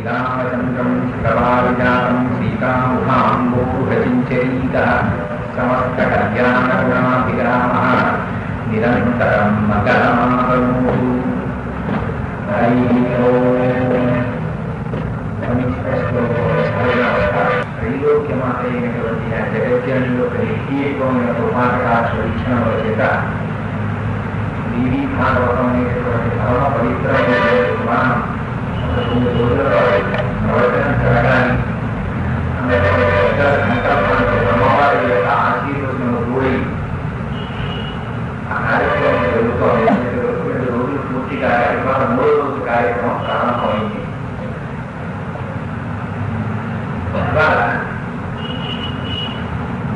శ్రీరామచంద్రం శుక్రవారిజాతం సీతాముఖాంబోహచించరీతః సమస్త కళ్యాణగుణాభిరామః నిరంతరం మంగళమాకరోతు. త్రైలోక్యమాత అయినటువంటి ఆ జగజ్జనుల యొక్క నిత్యమైన కృపాకటాక్ష చేత దేవీ భాగవతం అనేటటువంటి పరమ పవిత్రమైనటువంటి పురాణం 9 రోజులలో ప్రవచనం జరగాలి అన్నటువంటి పెద్ద సంకల్పంతో అమ్మవారి యొక్క ఆశీర్వచనం కూడి ఆ కార్యక్రమం జరుగుతోంది. 2 రోజులు పూర్తిగా ఇవాళ 3వ రోజు కార్యక్రమం ప్రారంభమైంది. ఇవాళ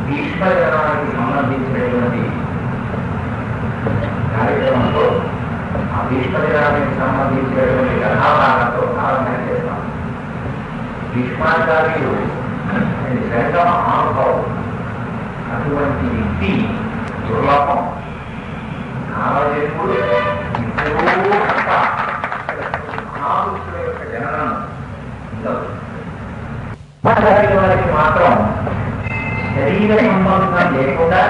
భీష్మజనానికి సంబంధించినటువంటి కార్యక్రమంతో ఆ భీష్మజనానికి సంబంధించినటువంటి కథాభాగంతో ప్రారంభం చేస్తాం. భీష్మాచార్యులు శంకర మహానుభావుడు. అటువంటి వ్యక్తి దుర్లభం. కాలజన్ముడు ఇద్దరూ తప్ప మహాపురుషుల యొక్క జననం ఉండదు. వారికి మాత్రం శరీర సంబంధం లేకుండా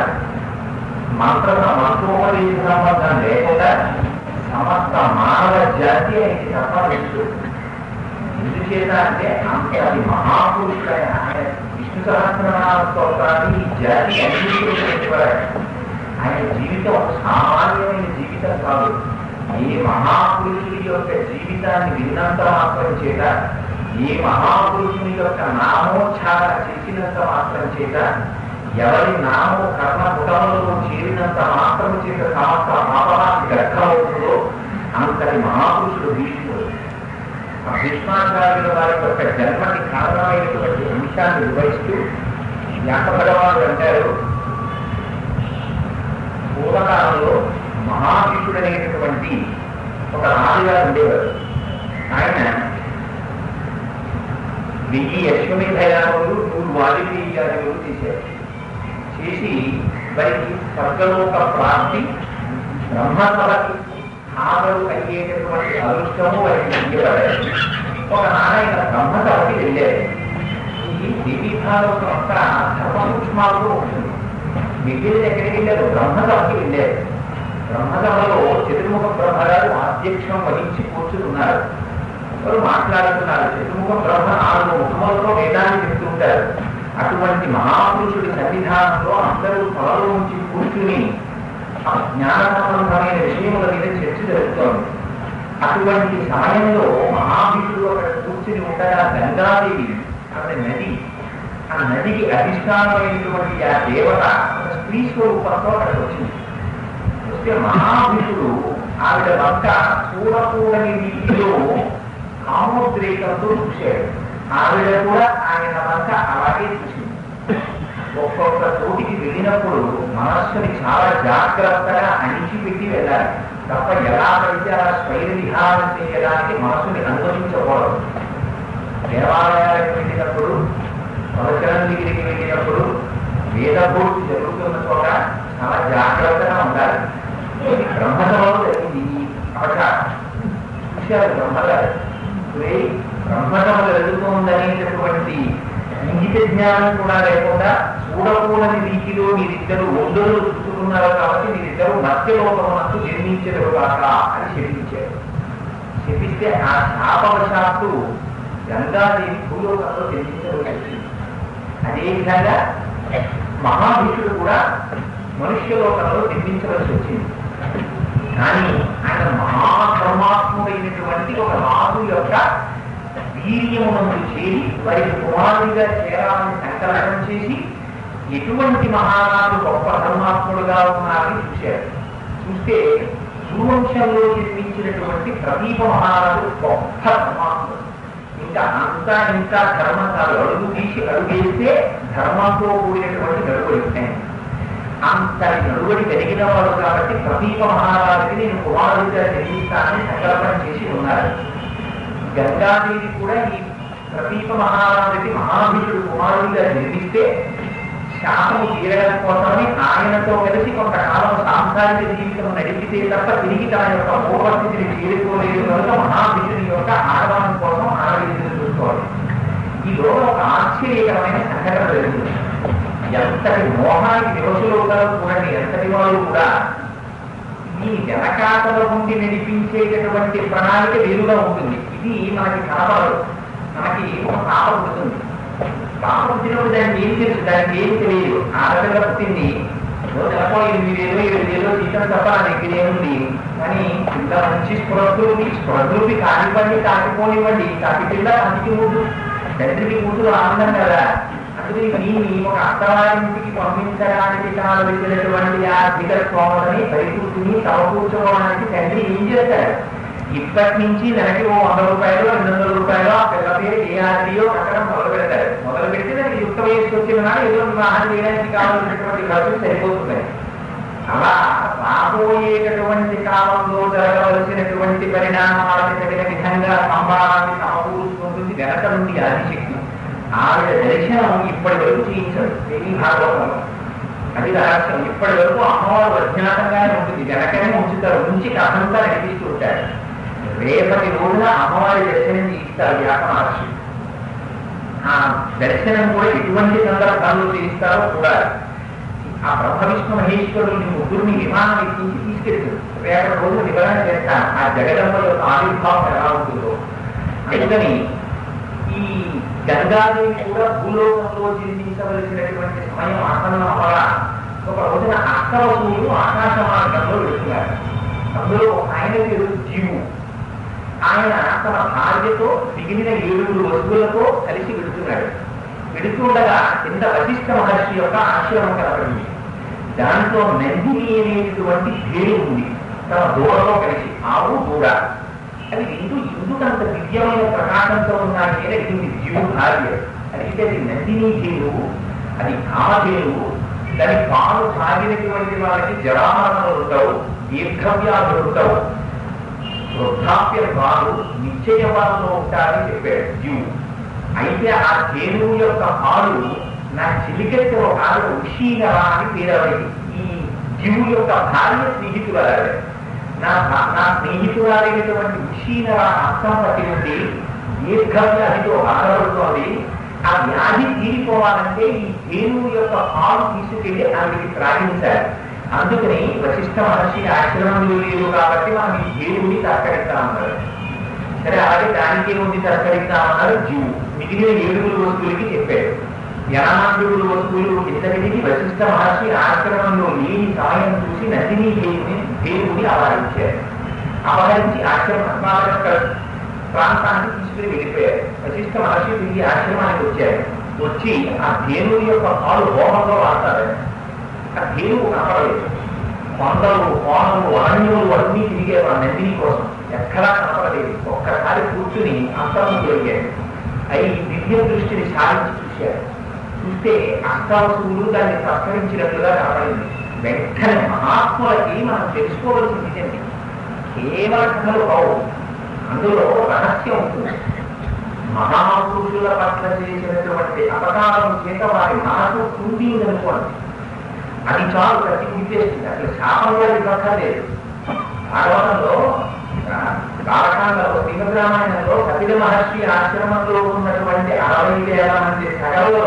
మంత్రోపదేశ సంబంధం లేకుండా సమస్త మానవ జాతి ఆయనకి సంబంధించు. ఎందుచేత అంటే అంతటి మహాపురుషుడైన ఆయన విష్ణు సహస్రనామ స్తోత్రాన్ని ఈ జాతి అంగీకరించేవారు. ఆయన జీవితం సామాన్యమైన జీవితం కాదు. ఏ మహాపురుషుడి యొక్క జీవితాన్ని విన్నంత మాత్రం చేత, ఏ మహాపురుషుని యొక్క నామోచ్చారణ చేసినంత మాత్రం చేత, ఎవరి నామో కర్ణ పుటములలో చేరినంత మాత్రం చేత సమస్త పాపనానికి అర్థమవుతుందో అంతటి మహాపురుషుడు భీష్ముడు. ఆ భీష్మాచార్యుల వారి యొక్క జన్మకి కారణమైనటువంటి అంశాన్ని వివరిస్తూ వ్యాసభగవానుడు అంటారు, పూర్వకాలంలో మహాభీషుడు అనేటటువంటి ఒక రాజుగారు ఉండేవారు. ఆయన 1000 అశ్వమేధయాగములు 100 వాజపేయి యాగములు చేశారు. చేసి వారికి స్వర్గలోక ప్రాప్తి, బ్రహ్మసభకి హాజరు అయ్యేటటువంటి అదృష్టము వారికి ఇవ్వబడారు. ఒక నారాయణ బ్రహ్మసభకి వెళ్ళారు. ఈ దేవీ భాగవతం అంతా ధర్మ సూక్ష్మాలతో ఉంటుంది. మిగిలిన ఎక్కడికి వెళ్ళారు? బ్రహ్మసభకి వెళ్ళారు. బ్రహ్మసభలో చతుర్ముఖ బ్రహ్మగారు అధ్యక్షం వహించి కూర్చున్నారు. వారు మాట్లాడుతున్నారు. చతుర్ముఖ బ్రహ్మ 4 ముఖములతో వేదాన్ని చెప్తుంటారు. అటువంటి మహాపురుషుడి సన్నిధానంలో అందరూ త్వరలో నుంచి కూర్చుని ఆ జ్ఞాన సంబంధమైన విషయముల మీద చర్చ జరుగుతోంది. అటువంటి సమయంలో మహాభీషుడు అక్కడ కూర్చుని ఉండగా గంగాదేవి, ఆవిడ నది, ఆ నదికి అధిష్టానమైనటువంటి ఆ దేవత ఒక స్త్రీ స్వరూపంతో అక్కడికి వచ్చింది. వస్తే మహాభీషుడు ఆవిడ వంక చూడకూడని రీతిలో కామోద్రేకంతో చూశాడు. ఆవిడ కూడా ఆయన వంక అలాగే చూసింది. ఒక్కొక్క చోటికి వెళ్ళినప్పుడు మనస్సుని చాలా జాగ్రత్తగా అణిచిపెట్టి వెళ్ళాలి తప్ప ఎలా పడితే అలా స్వైర విహారం చేయడానికి మనస్సుని అనుమతించకూడదు. దేవాలయాలకు వెళ్ళినప్పుడు, ప్రవచనం దగ్గరికి వెళ్ళినప్పుడు, వేదభూతి జరుగుతున్న చోట చాలా జాగ్రత్తగా ఉండాలి. బ్రహ్మసభలో జరిగింది అవకాశం. చూశారు బ్రహ్మగారు. బ్రహ్మసభ జరుగుతుందనేటటువంటి ఇంగిత జ్ఞానం కూడా లేకుండా చూడకూడని రీతిలో మీరిద్దరు ఒందరు చూసుకున్నారు కాబట్టి మీరిద్దరు మధ్యలోకమునకు జన్మించరు కాక అని శపించారు. శపిస్తే ఆ శాపవశాత్తు గంగాదేవి భూలోకంలో జన్మించవలసి. అదేవిధంగా మహాభీషుడు కూడా మనుష్యలోకంలో జన్మించవలసి వచ్చింది. కానీ ఆయన మహాధర్మాత్ముడైనటువంటి ఒక రాజు యొక్క వీర్యమునందు చేరి వారికి కుమారుడిగా చేరాలని సంకల్పం చేసి ఎటువంటి మహారాజు గొప్ప ధర్మాత్ముడుగా ఉన్నారని చూశారు. చూస్తే సూవంశంలో జన్మించినటువంటి ప్రదీప మహారాజు గొప్ప ధర్మాత్ముడు. ఇంకా ఇంకా ధర్మం కాదు, అడుగు తీసి అడుగేస్తే ధర్మంతో కూడినటువంటి నడువడి ఉంటాయి. అంతటి నడువడి కలిగిన వాడు కాబట్టి ప్రదీప మహారాజుకి నేను కుమారుడిగా జన్మిస్తానని సంకల్పం చేసి ఉన్నారు. గంగాదేవి కూడా ఈ ప్రదీప మహారాజుకి మహాభీషుడు కుమారుడిగా జన్మిస్తే శాపము తీరడం కోసమని ఆయనతో కలిసి కొంతకాలం సాంసారిక జీవితం నడిపితే తప్ప తిరిగి తన యొక్క పూర్వస్థితిని చేరుకోలేదు కనుక మహాభీషుని యొక్క ఆగమనం కోసం ఆడవిందులు చూసుకోవాలి. ఈలో ఒక ఆశ్చర్యకరమైన సంఘటన జరుగుతుంది. ఎంతటి మోహానికి వివసులవుతారో చూడండి. ఎంతటి వాళ్ళు కూడా ఈ వెనకాతల ఉండి నడిపించేటటువంటి ప్రణాళిక వేరుగా ఉంటుంది. ఇది మనకి కనపడదు. మనకి ఒక పాప పుడుతుంది. పాప పుట్టినప్పుడు దానికి ఏం తెలుసు? దానికి ఏం తెలియదు. ఆడపిల్ల పుట్టింది, నెలకో 8,000 జీతం తప్ప నా దగ్గర ఏముంది. కానీ ఇంత మంచి స్పృహృతి కానివ్వండి, కాకపోనివ్వండి, కాకి పిల్ల అందుకి ముందు తండ్రికి ముందు ఆనందం కదా. అందుకని దీన్ని ఒక అత్తవారింటికి పంపించడానికి కావలసినటువంటి ఆర్థిక స్తోమతని పరిపూర్తిని సమకూర్చుకోవడానికి తండ్రి ఏం చేస్తాడు? ఇప్పటి నుంచి నెలకి ఓ 100 రూపాయలు 200 రూపాయలు ఆ పిల్ల పేరు ఏ ఆర్డీయో కట్టడం మొదలు పెడతారు. మొదలు పెట్టి దానికి యుక్త వయస్సు వచ్చిన నాడు ఏదో వివాహం చేయడానికి కావాల్సినటువంటి ఖర్చులు సరిపోతున్నాయి. అలా రాబోయేటటువంటి కాలంలో జరగవలసినటువంటి పరిణామాలను తగిన విధంగా సంభావాన్ని సమకూర్చుకుంటుంది వెనక నుండి ఆదిశక్తి. ఆవిడ దర్శనం ఇప్పటి వరకు చేయించాడు దేవి భాగవతంలో. అది రహస్యం. ఇప్పటి వరకు అమ్మవారు అజ్ఞాతంగానే ఉంటుంది, వెనకనే ఉంచుతారు, ఉంచి కథంతా నడిపిస్తూ ఉంటాడు. రేపటి రోజున అమ్మవారి దర్శనం చేయిస్తారు వ్యాస మహర్షి. ఆ దర్శనం కూడా ఎటువంటి సందర్భాల్లో చేయిస్తారో చూడాలి. ఆ బ్రహ్మ విష్ణు మహేశ్వరుని ముగ్గురిని విమానం ఎక్కించి తీసుకెళ్తారు. రేపటి రోజు వివరణ చేస్తాను ఆ జగదంబ యొక్క ఆవిర్భావం ఎలా ఉంటుందో. అందుకని ఈ గంగాదేవి కూడా భూలోకంలో జీవించవలసినటువంటి సమయం ఆసన్నం వల్ల ఒక రోజున అష్టవసువులు ఆకాశ మార్గంలో వెళుతున్నారు. అందులో ఆయన పేరు జీవు. ఆయన తన భార్యతో మిగిలిన 7 వస్తువులతో కలిసి వెళుతున్నాడు. వెళుతుండగా కింద వశిష్ఠ మహర్షి యొక్క ఆశ్రమం కనపడింది. దాంట్లో నందిని అనేటువంటి పేరు ఉంది తన దూడలో కలిసి. ఆవు దూడ అది ఎందుకంత దివ్యమైన ప్రకాశంతో ఉన్నాయి అని అడిగింది జీవు భార్య. అడిగితే అది నందిని పేరు, అది కామధేను. దాని పాలు సాగినటువంటి వాళ్ళకి జరామరణలు ఉండవు, దీర్ఘవ్యాధులు ఉండవు, వృద్ధాప్య పాలు నిశ్చయవారంలో ఉంటారని చెప్పాడు జీవు. అయితే ఆ ధేనువు యొక్క పాలు నా చిలికెత్త ఒక ఆవిడ ఉషీగరా అని పేరవైంది. ఈ జీవు యొక్క భార్య స్నేహితురాలు. నా స్నేహితురాలైనటువంటి ఉషీగరా అర్థం పట్టి నుండి దీర్ఘవ్యాధితో బాధపడుతోంది. ఆ వ్యాధి తీరిపోవాలంటే ఈ ధేనువు యొక్క పాలు తీసుకెళ్లి ఆవిడికి త్రాగించాలి. అందుకని వశిష్ఠ మహర్షి ఆశ్రమంలో లేదు కాబట్టి మనం ఈ ధేనువుని తస్కరిస్తామన్నారు. సరే, అలాగే దానికి ఏముంది తస్కరిస్తామన్నారు జీవు. మిగిలిన 7 వస్తువులకి చెప్పాడు. 80 వస్తువులు కిందకి వశిష్ఠ మహర్షి ఆశ్రమంలో లేని సమయం చూసి నందిని దేవుని అపహరించారు. అపహరించి ఆశ్రమ ప్రాంతానికి తీసుకుని వెళ్ళిపోయారు. వశిష్ఠ మహర్షి తిరిగి ఆశ్రమానికి వచ్చారు. వచ్చి ఆ ధేనువు యొక్క పాలు హోమంలో వాడతారు. ఆ ధేనువు కనపడలేదు. కొండలు, కోణలు, అరణ్యములు అన్నీ తిరిగేవారు నందిని కోసం. ఎక్కడా కనపడలేదు. ఒక్కసారి కూర్చుని అంతరం జరిగారు. అవి దివ్య దృష్టిని సాధించి చూశారు. చూస్తే అష్టావసువులు దాన్ని తస్కరించినట్లుగా కనపడింది. వెంటనే మహాత్ములకి మనం తెలుసుకోవలసింది ఏంటి? కేవల కథలు కావు, అందులో రహస్యం ఉంటుంది. మహాపురుషుల పట్ల చేసినటువంటి అపకారం చేత వారి మనసు కుండిందనుకోండి, అది చాలు ప్రతి ఉద్దేశించింది. అసలు శాపంగా ఇవ్వక్కర్లేదు. భాగవతంలో బాలకాండలో శ్రీమద్ రామాయణంలో కపిల మహర్షి ఆశ్రమంలో ఉన్నటువంటి 60,000 మంది సగలు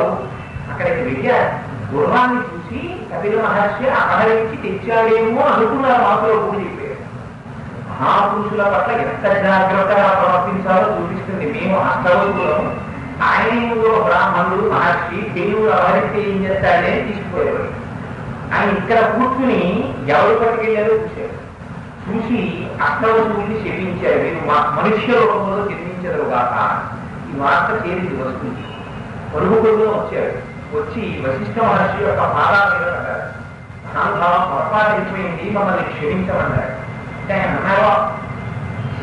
అక్కడికి వెళ్ళారు. గుర్రాన్ని చూసి కపిల మహర్షి అపహరించి తెచ్చాడేమో అనుకున్నారు. మాటలో కూడా చెప్పారు. మహాపురుషుల పట్ల ఎంత జాగ్రత్తగా ప్రవర్తించాలో చూపిస్తుంది. మేము అష్టవసులం, ఆయన బ్రాహ్మణుడు మహర్షి దేవుడు అపహరిస్తే ఏం చేస్తాడని తీసుకుపోయేవాడు. ఆయన ఇక్కడ కూర్చుని ఎవరు పట్టుకెళ్ళారో చూశారు. చూసి అష్టవసువుల్ని శపించారు. మీరు మనుష్య రూపంలో జన్మించరు కాక. ఈ వార్త చేరింది వస్తుంది. పరుగులో వచ్చారు. వచ్చి వశిష్ఠ మహర్షి యొక్క పాదాల మీద పడ్డారు. అనుభవం పొరపాటు అయిపోయింది, మమ్మల్ని క్షమించమన్నారు. ఆయన అన్నారు,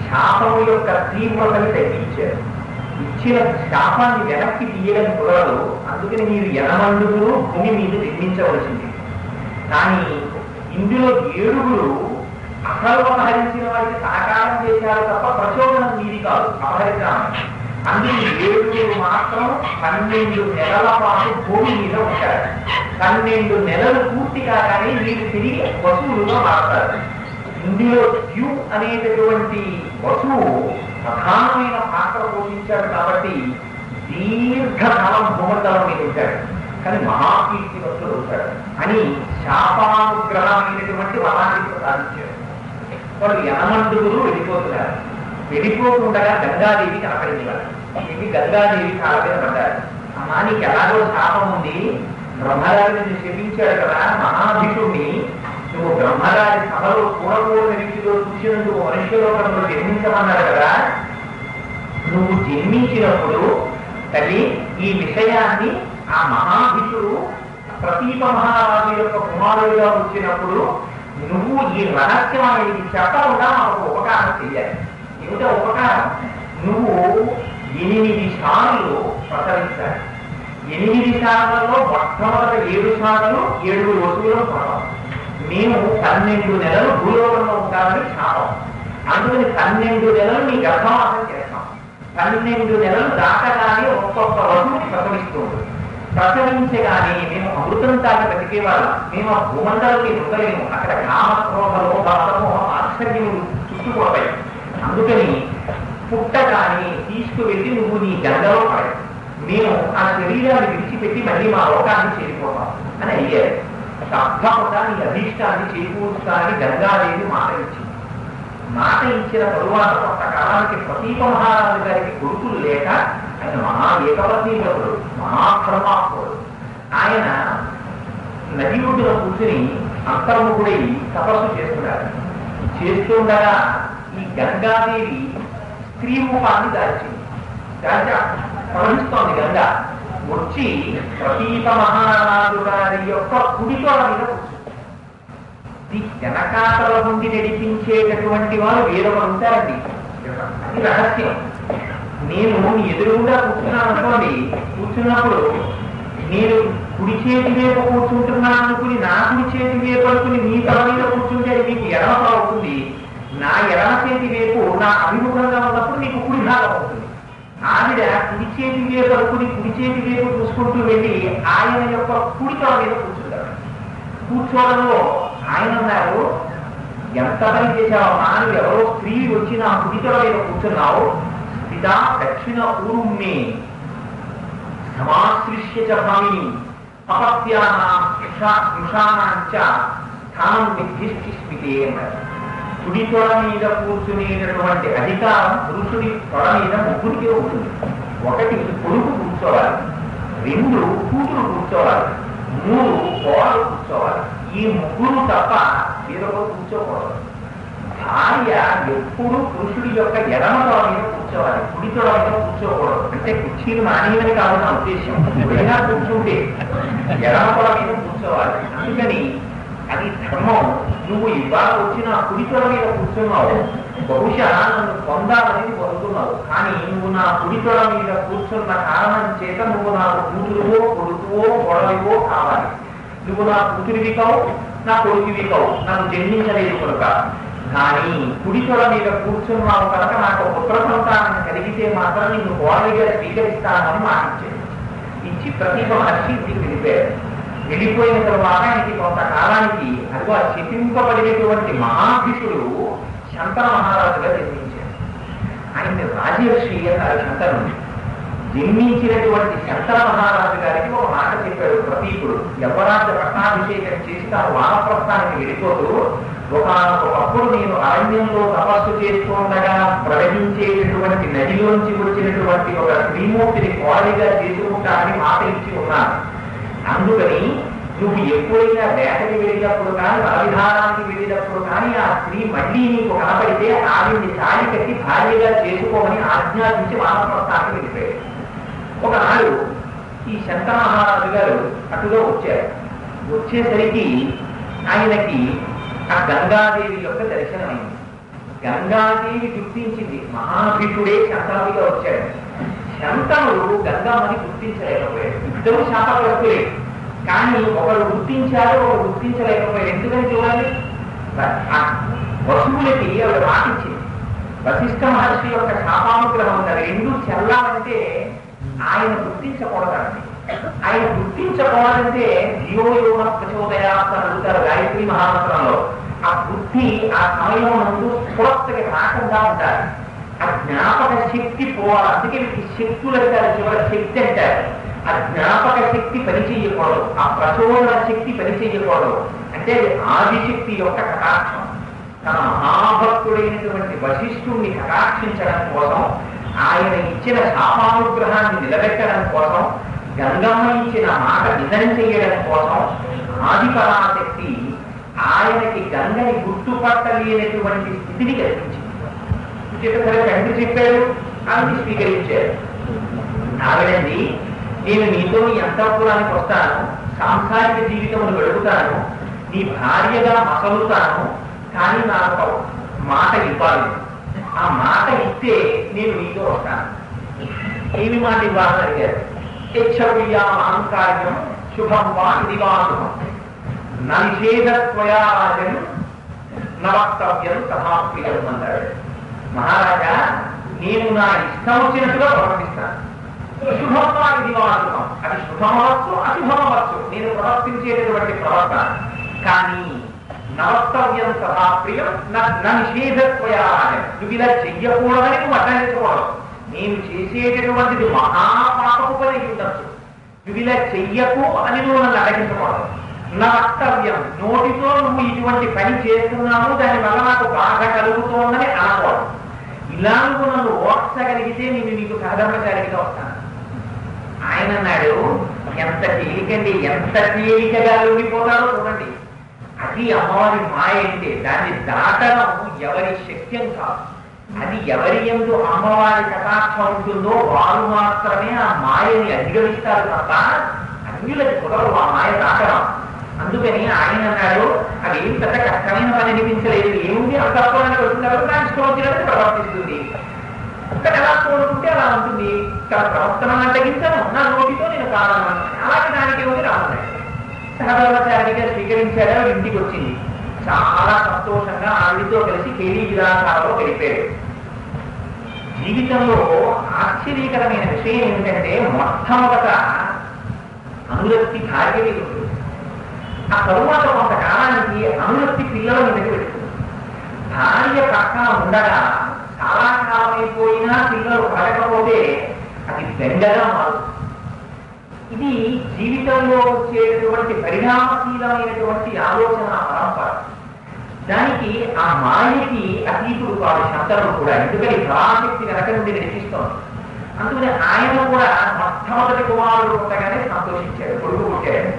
శాపము యొక్క తీవ్రతని తగ్గించారు. ఇచ్చిన శాపాన్ని వెనక్కి తీయడం కుదరదు. అందుకని మీరు 80 భూమి మీద నిర్మించవలసింది. కానీ ఇందులో 7 అసలు అపహరించిన వారికి సహకారం చేశారు తప్ప ప్రచోదనం మీది కాదు అపహరించాలని. అందులో 7 మాత్రం 12 నెలల పాటు భూమి మీద ఉంటారు. 12 నెలలు పూర్తి కాగానే మీరు తిరిగి వసువులుగా మారుతారు. ఇందులో ద్యు అనేటటువంటి వసువు ప్రధానమైన పాత్ర పోషించాడు కాబట్టి దీర్ఘకాలం భూమండలం మీద ఉంటాడు, కానీ మహాకీర్తివంతుడు అవుతాడు అని శాపానుగ్రహమైనటువంటి వరాన్ని ప్రసాదించాడు. వాళ్ళు యనమండుగురు వెళ్ళిపోతున్నారు. వెళ్ళిపోతుండగా గంగాదేవి కనపడించారు. ఇది గంగాదేవి కాళ్ళ మీద పడ్డారు. అమ్మా, నీకు ఎలాగో శాపం ఉంది, బ్రహ్మగారి నుంచి శపించాడు కదా మహాభిషుడిని, నువ్వు బ్రహ్మగారి సభలో కూడకూడని రీతిలో చూసినందుకు మనుష్యలోకంలో జన్మించమన్నాడు కదా, నువ్వు జన్మించినప్పుడు తల్లి ఈ విషయాన్ని ఆ మహాభిషుడు ప్రతీప మహారాజు యొక్క కుమారుడిగా వచ్చినప్పుడు నువ్వు ఈ రహస్యం అనేది చెప్పకుండా మాకు ఉపకారం చెయ్యాలి. ఏమిటో ఉపకారం? నువ్వు 8 సార్లు ప్రసరించాలి. 8 సార్లలో మొట్టమొదటి 7 సార్లు 7 వస్తువులను పడతాం. మేము 12 నెలలు భూలోకంలో ఉంటామని శాపం. అందుకని 12 నెలలు నీ గర్భవాసం చేస్తాం. 12 నెలలు దాటగానే ఒక్కొక్క వస్తువుని ప్రసవిస్తూ ఉంటుంది. ప్రసవించగానే మేము అమృతం తాగి బతికేవాళ్ళం. మేము ఆ భూమండలకి ఉండలేము. అక్కడ కామక్రోధము భావము ఆశ్చర్యములు చుట్టుకోతాయి. అందుకని పుట్టగానే తీసుకువెళ్ళి నువ్వు నీ గంగలో పడాలి. మేము ఆ శరీరాన్ని విడిచిపెట్టి మళ్ళీ మా లోకాన్ని చేరిపోతాం అని అయ్యారు. తప్పకుండా నీ అభీష్టాన్ని చేకూరుస్తానని గంగాదేవి మాట ఇచ్చింది. మాట ఇచ్చిన తరువాత కొంతకాలానికి ప్రతీప మహారాజు గారికి కొడుకులు లేక ఆయన మహా ఏకపత్నీయుడు, మహాబ్రహ్మాత్ముడు. ఆయన నది ఒడ్డున కూర్చుని అంతర్ముఖుడై తపస్సు చేస్తున్నారు. చేస్తుండగా ఈ గంగాదేవి స్త్రీ రూపాన్ని దాల్చింది. ప్రవహిస్తోంది గంగ. వచ్చి ప్రతీప మహారాజు గారి యొక్క కుడితోడ మీద కూర్చుంది. వెనకాతల నుండి నడిపించేటటువంటి వారు వేరొకరు ఉంటారండి. అది రహస్యం. నేను నీ ఎదురుగా కూర్చున్నాను అనుకోండి, కూర్చున్నప్పుడు నేను కుడి చేతి వైపు కూర్చుంటున్నాను అనుకుని నా కుడి చేతి వైపు అనుకుని నీ తల మీద కూర్చుంటే నీకు ఎడమ తల అవుతుంది. నా ఎడమ చేతి వైపు నా అభిముఖంగా ఉన్నప్పుడు నీకు కుడి భాగం అవుతుంది. ఆవిడ కుడి చేతి వైపు అనుకుని కుడి చేతి వైపు చూసుకుంటూ వెళ్ళి ఆయన యొక్క కుడి తల మీద కూర్చుంటారు. కూర్చోవడంలో ఆయన అన్నారు, ఎంత పని చేశావమ్మా, నువ్వు ఎవరో స్త్రీ వచ్చి నా కుడి తల మీద కూర్చున్నావు. స్థిత దక్షిణ ఊరుమ్మే సమాశ్లిష్య చ భామిని అపత్యానాం స్మృశానాంచ స్థానం నిర్దిష్టిస్మితే అన్నారు. కుడి తొడ మీద కూర్చునేటటువంటి అధికారం పురుషుడి తొడ మీద ముగ్గురికే ఉంటుంది. 1 కొడుకు కూర్చోవాలి, 2 కూతురు కూర్చోవాలి, 3 కోడలు కూర్చోవాలి. ఈ ముగ్గురు తప్ప వేరొకరు కూర్చోకూడదు. భార్య ఎప్పుడు పురుషుడి యొక్క ఎడమ తొడ మీద కూర్చోవాలి, కుడి తొడ మీద కూర్చోకూడదు. అంటే కుర్చీలు మానేయమని కాదు నా ఉద్దేశం. ఎప్పుడైనా కూర్చుంటే ఎడమ తొడ మీద కూర్చోవాలి. అందుకని అది ధర్మం. నువ్వు ఇవాళ వచ్చిన కుడి తొడ మీద కూర్చున్నావు, బహుశా నన్ను పొందాలని పొందుతున్నావు. కానీ నువ్వు నా కుడి తొడ మీద కూర్చున్న కారణం చేత నువ్వు నాకు కూతురువో కొడుకువో గొడవో కావాలి. నువ్వు నా కూతురివి కావు, నా కొడుకువి కావు, నన్ను జన్మించలేదు కనుక. కానీ కుడి తొడ మీద కూర్చున్నావు కనుక నాకు పుత్ర సంతానం కలిగితే మాత్రం నిన్ను కోడలిగా స్వీకరిస్తానని మాటించాడు. ఇచ్చి ప్రతీప మహర్షి ఇంటికి వెళ్ళిపోయాడు. వెళ్ళిపోయిన తరువాత ఆయనకి కొంతకాలానికి అదిగో శపింపబడినటువంటి మహాభిషుడు శంతన మహారాజుగా జన్మించాడు. ఆయన్ని రాజర్షి అన్నారు శంతనుడు. జన్మించినటువంటి శంతన మహారాజు గారికి ఒక మాట చెప్పాడు ప్రతీపుడు. యవరాజ పట్టాభిషేకం చేసి తాను వానప్రస్థానికి వెళ్ళిపోతూ, ఒకప్పుడు నేను అరణ్యంలో తపస్సు చేస్తుండగా ప్రవహించేటటువంటి నదిలోంచి వచ్చినటువంటి ఒక శ్రీమూర్తిని కోడలిగా చేసుకుంటానని మాట ఇచ్చి ఉన్నాను. అందుకని నువ్వు ఎప్పుడైనా వేటకి వెళ్ళినప్పుడు కానీ బలవిధానానికి వెళ్ళినప్పుడు కానీ ఆ స్త్రీ మళ్ళీ నీకు కనపడితే ఆవిడ్ని తాళి కట్టి భార్యగా చేసుకోమని ఆజ్ఞాపించి వానప్రస్థానికి వెళ్ళిపోయాడు. ఒకనాడు ఈ శంకర మహారాజు గారు అటుగా వచ్చారు. వచ్చేసరికి ఆయనకి ఆ గంగాదేవి యొక్క దర్శనమైంది. గంగాదేవి గుర్తించింది, మహాభిషుడే శంకరుడిగా వచ్చాడు. శంకరుడు గంగమ్మని గుర్తించలేకపోయాడు. ఇద్దరు శాపగ్రస్తులే, కానీ ఒకరు గుర్తించారు, ఒకరు గుర్తించలేకపోయారు. ఎందుకని చూడాలి? వసువులకి ఆవిడ మాటించింది. వశిష్ఠ మహర్షి యొక్క శాపానుగ్రహం ఉన్నది. 2 చెల్లాలంటే ఆయన గుర్తించకూడదండి. ఆయన గుర్తించకూడదంటే ధియోయోన ప్రచోదయాత్ అని అడుగుతారు గాయత్రి మహామంత్రంలో. ఆ బుద్ధి ఆ సమయం నందు స్ఫూర్తికి రాకుండా ఉండాలి. ఆ జ్ఞాపక శక్తి పోవాలి. అందుకే వీటికి శక్తులు అంటారు, చివరి శక్తి అంటారు. ఆ జ్ఞాపక శక్తి పనిచేయకూడదు, ఆ ప్రచోదన శక్తి పనిచేయకూడదు. అంటే అది ఆదిశక్తి యొక్క కటాక్షం. తన మహాభక్తుడైనటువంటి వశిష్ఠుణ్ణి కటాక్షించడం కోసం, ఆయన ఇచ్చిన శాపానుగ్రహాన్ని నిలబెట్టడం కోసం, గంగమ్మ ఇచ్చిన మాట నిజం చేయడం కోసం ఆదిపరాశక్తి ఆయనకి గంగని గుర్తుపట్టలేనటువంటి స్థితిని కల్పించింది. సరే తండ్రి చెప్పాడు, ఆవిడ స్వీకరించారు. ఆవిడండి, నేను నీతో నీ అంతఃపురానికి వస్తాను, సాంసారిక జీవితమును గడుపుతాను, నీ భార్యగా మసలుతాను, కానీ నాకు మాట ఇవ్వాలి. ఆ మాట ఇస్తే నేను నీతో వస్తాను. ఏమి మాట ఇవ్వాలని అడిగారు. అహంకార్యం శుభం వా ఇది వా శుభం నిషేధత్వయాజం నవక్తవ్యం సమాప్రియం అన్నాడు. మహారాజా, నేను నా ఇష్టం వచ్చినట్టుగా ప్రవర్తిస్తాను. శుభం వా ఇది వా శుభం, అది శుభమవచ్చు అశుభమవచ్చు నేను ప్రవర్తించేటటువంటి ప్రవర్తన. కానీ నవక్తవ్యం సమాప్రియం నిషేధత్వయాజం, నువ్వు ఇలా చెయ్యకూడదని నువ్వు అడ్డించకూడదు. నేను చేసేటటువంటిది మహాపాపపు పని ఉండొచ్చు, నువ్వు ఇలా చెయ్యకు అని నువ్వు నన్ను అడగించకూడదు. నా వక్తవ్యం, నోటితో నువ్వు ఇటువంటి పని చేస్తున్నావు, దానివల్ల నాకు బాధ కలుగుతోందని అనకూడదు. ఇలా నువ్వు నన్ను ఓర్చగలిగితే నేను నీకు సహధర్మచారిగా వస్తాను. ఆయన అన్నాడు, ఎంత తేలికండి, ఎంత తేలికగా ఉండిపోతాడో చూడండి. అది అమ్మవారి మాయ అంటే దాన్ని దాటడం ఎవరి శక్యం కాదు. అది ఎవరి యందు అమ్మవారి కటాక్షం ఉంటుందో వారు మాత్రమే ఆ మాయని అధిగమిస్తారు తప్ప అన్యులకి కుదరదు ఆ మాయ దాటడం. అందుకని ఆయన అన్నాడు, అది ఏం పెద్ద కష్టమైన పని అనిపించలేదు, ఏముంది అంతఃపురానికి వచ్చినప్పుడు దాన్ని స్తోత్రాన్ని ప్రవర్తిస్తుంది, ఇక్కడ ఎలా కోరుకుంటే అలా ఉంటుంది, ఇక్కడ ప్రవర్తన తగ్గించను, నా నోటితో నేను కావాలను, అలాగే దానికి ఏముంది రామన్నాడు. సహధర్మచారిగా స్వీకరించాడు. ఇంటికి వచ్చింది, చాలా సంతోషంగా ఆవిడితో కలిసి కేళీ విలాసాలలో గడిపాడు. జీవితంలో ఆశ్చర్యకరమైన విషయం ఏమిటంటే, మొట్టమొదట అనురక్తి భార్య మీద ఉంటుంది, ఆ తరువాత కొంతకాలానికి అనురక్తి పిల్లల మీదకి పెడుతుంది. భార్య పక్కన ఉండగా చాలా కాలం అయిపోయినా పిల్లలు పడకపోతే అది బెండగా మారుతుంది. ఇది జీవితంలో వచ్చేటటువంటి పరిణామశీలమైనటువంటి ఆలోచన పరంపర. దానికి ఆ మాయకి అతీతుడు కాదు శంకరుడు కూడా, ఎందుకని పరాశక్తి వెనక నుండి నడిపిస్తోంది. అందుకని ఆయన కూడా మొట్టమొదటి కుమారుడు పుట్టగానే సంతోషించాడు, కొడుకు పుట్టాడు.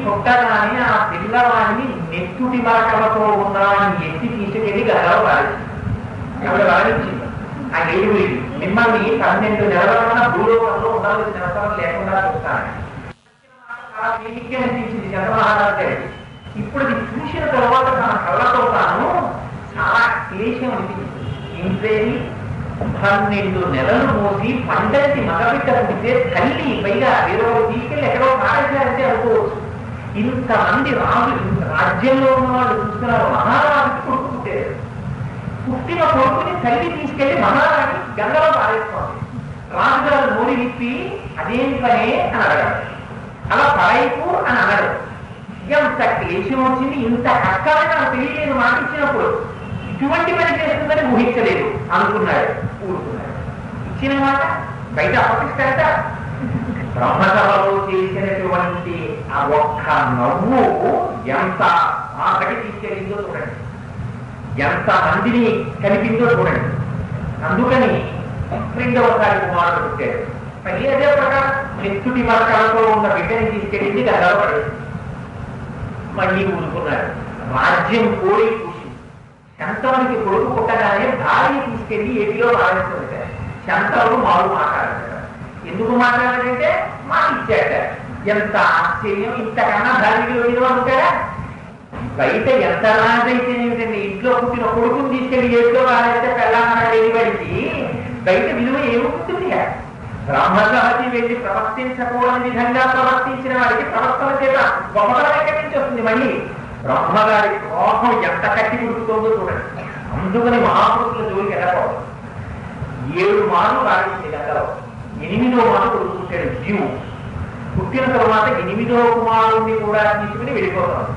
పుట్టగానే ఆ పిల్లవాడిని నెత్తుటి మరకలతో ఉన్నవాడిని ఎత్తి తీసుకెళ్లి గదలో వాడించింది. ఆ ఏడుగురికి, మిమ్మల్ని 12 నెలల భూలోకంలో ఉండవలసిన అవసరం లేకుండా చూస్తాను. చాలా తేలిగ్గా అనిపించింది చంద్రమహారాజు గారికి. ఇప్పుడు ఇది చూసిన తర్వాత తన కళ్ళతో తాను చాలా క్లేశం అనిపించింది. ఇంట్లోని 12 నెలలు మోసి పండటి మగబిడ్డ పుడితే తల్లి పైగా వేరే తీసుకెళ్లి ఎక్కడో పారేశారంటే అనుకోవచ్చు. ఇంతమంది రాజ్యంలో ఉన్న వాళ్ళు చూస్తున్నారు, మహారాజుకి కొడుకు పుట్టారు. పుట్టిన కొడుకుని తల్లి తీసుకెళ్లి మహారాణి గంగలో పారేస్తోంది. రాజుగారు నోడి విప్పి అదేం పనే అని అడగాడు, అలా పడైపు అని అన్నాడు. ఎంత క్లేశం వచ్చింది, ఇంత కష్టాన్ని నాకు తెలియలేదు మాట ఇచ్చినప్పుడు, ఇటువంటి పని చేస్తుందని ఊహించలేదు అనుకున్నాడు. ఊరుకున్నాడు. ఇచ్చిన మాట బయట అప్పటిస్తాడట. బ్రహ్మసభలో చేసినటువంటి ఆ ఒక్క నవ్వు ఎంత మాటకి తీసుకెళ్ళిందో చూడండి, ఎంత మందిని కలిపిందో చూడండి. అందుకని 2వసారి కుమారుడు పుట్టాడు. మళ్ళీ అదే ప్రకారం నెత్తుటి మరకలతో ఉన్న బిడ్డని తీసుకెళ్ళి గదలో పడేది. మళ్ళీ ఊరుకున్నాడు. రాజ్యం కోరి కూసి శంతనుడికి కొడుకు పుట్టగానే భార్య తీసుకెళ్లి ఏటిలో పారేస్తుంది. శంతనుడు మారు మాట్లాడాడు. ఎందుకు మాట్లాడాడంటే మాట ఇచ్చాట. ఎంత ఆశ్చర్యం, ఇంతకన్నా ధార్మికులు వెళ్ళిన ఉంటాడా? బయట ఎంత రాజైతే ఏమిటండి, ఇంట్లో పుట్టిన కొడుకుని తీసుకెళ్లి ఏట్లో పారేస్తే పెళ్ళామన్నాడు వాడికి బయట విలువ ఏముంటుంది? బ్రహ్మసభకి వెళ్ళి ప్రవర్తించకూడని విధంగా ప్రవర్తించిన వాడికి ప్రవర్తన చేత గొప్పతనం ఎక్కడి నుంచి వస్తుంది? మళ్ళీ బ్రహ్మగారి కోపం ఎంత కట్టి పుడుకుతుందో చూడండి. అందుకని మహాపురుషుల జోలికి వెళ్ళకూడదు. 7 మార్లు రాడించింది గంగలో, 8వ మాట కొడుకు పుట్టాడు జీవు. పుట్టిన తర్వాత 8వ కుమారుణ్ణి కూడా తీసుకుని వెళ్ళిపోతాడు.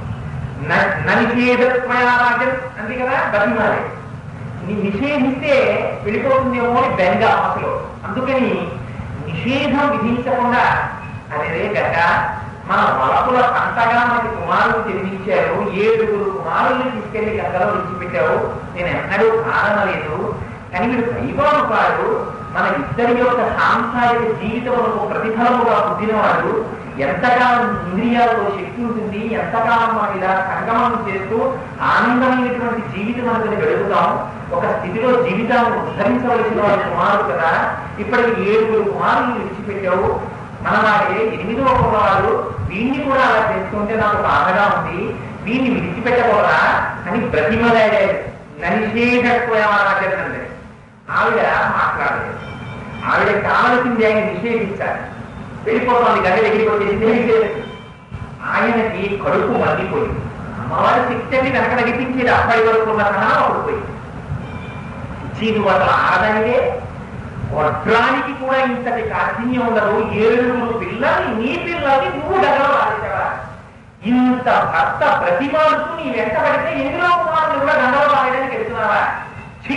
ననిషేధత్వయారాజన్ అంతే కదా, బతిమాలే. నిషేధిస్తే వెళ్ళిపోతుందేమో అని బెంగ అసలు. అందుకని నిషేధం విధించకుండా అదే గట మన వలపుల పంటగా మనకి కుమారులు జన్మించారు, 7 కుమారుల్ని తీసుకెళ్లి గంగలో విడిచిపెట్టావు, నేను ఎన్నడూ కాదనలేదు. కానీ వీడు దైవానుకాడు, మన ఇద్దరి యొక్క సాంసారిక జీవితములకు ప్రతిఫలముగా పుట్టినవాడు. ఎంతకాలం ఇంద్రియాలలో శక్తి ఉంటుంది, ఎంతకాలం మనం ఇలా సంగమనం చేస్తూ ఆనందమైనటువంటి జీవితం అనేది గడుపుతాం. ఒక స్థితిలో జీవితాన్ని ఉద్ధరించవలసిన వాడు కుమారుడు కదా, ఇప్పటికి 7 కుమారులు విడిచిపెట్టావు. మన వాడే 8వ కుమారుడు, వీడిని కూడా అలా చేసుకుంటే నాకు బాధగా ఉంది, వీడిని విడిచిపెట్టకూడదా అని బ్రతిమలాడే నిషేధత్వమారాజనండి. ఆవిడ మాట్లాడలేదు. ఆవిడ కావలసింది ఆయన నిషేధించాలి. వెళ్ళిపోతుంది, గంట దగ్గరికి వచ్చేసి ఆయనకి కడుపు మండిపోయింది. అమ్మవారి శక్తిని వెనక నడిపించేది అప్పటి వరకు ఉన్న సహనం అప్పుడు పోయింది. చీను అసలు ఆడదానిదే, వడ్రానికి కూడా ఇంతటి కాఠిన్యం ఉండదు. 7 పిల్లల్ని, నీ పిల్లల్ని నువ్వు గంగలో పారేసావా? ఇంత భర్త ప్రతిమాడుతూ నీ వెంట పడితే 8వ కుమారుని కూడా గంగలో పారేయడానికి వెళ్తున్నావా? ఛీ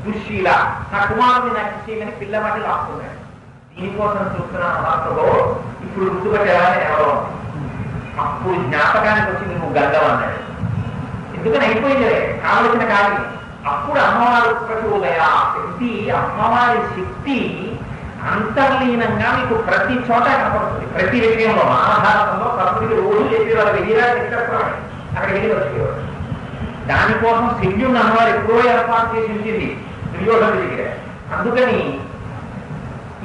దుశ్శీల, నా కుమారుని నాకు ఇచ్చేయమని పిల్లవాడిని లాక్కున్నాడు. దీనికోసం చూస్తున్నాను మాత్రమో ఇప్పుడు గుర్తుపట్టేవాడిని ఎవరో. అప్పుడు జ్ఞాపకానికి వచ్చింది నువ్వు గంగం అన్నాడు. ఎందుకని అయిపోయింది కావలసిన కార్యం. అప్పుడు అమ్మవారు ప్రచోదయ శక్తి, అమ్మవారి శక్తి అంతర్లీనంగా మీకు ప్రతి చోట కనపడుతుంది. ప్రతి విషయంలో మహాభారతంలో కర్ణుడికి రోజు చెప్పేవారు, వెయ్యిరా చెప్పేవాడు, అక్కడ వెళ్ళి వచ్చేవాడు. దానికోసం శల్యుని అమ్మవారు ఎప్పుడో ఏర్పాటు చేసి ఉంచింది దుర్యోధనుడి దగ్గర. అందుకని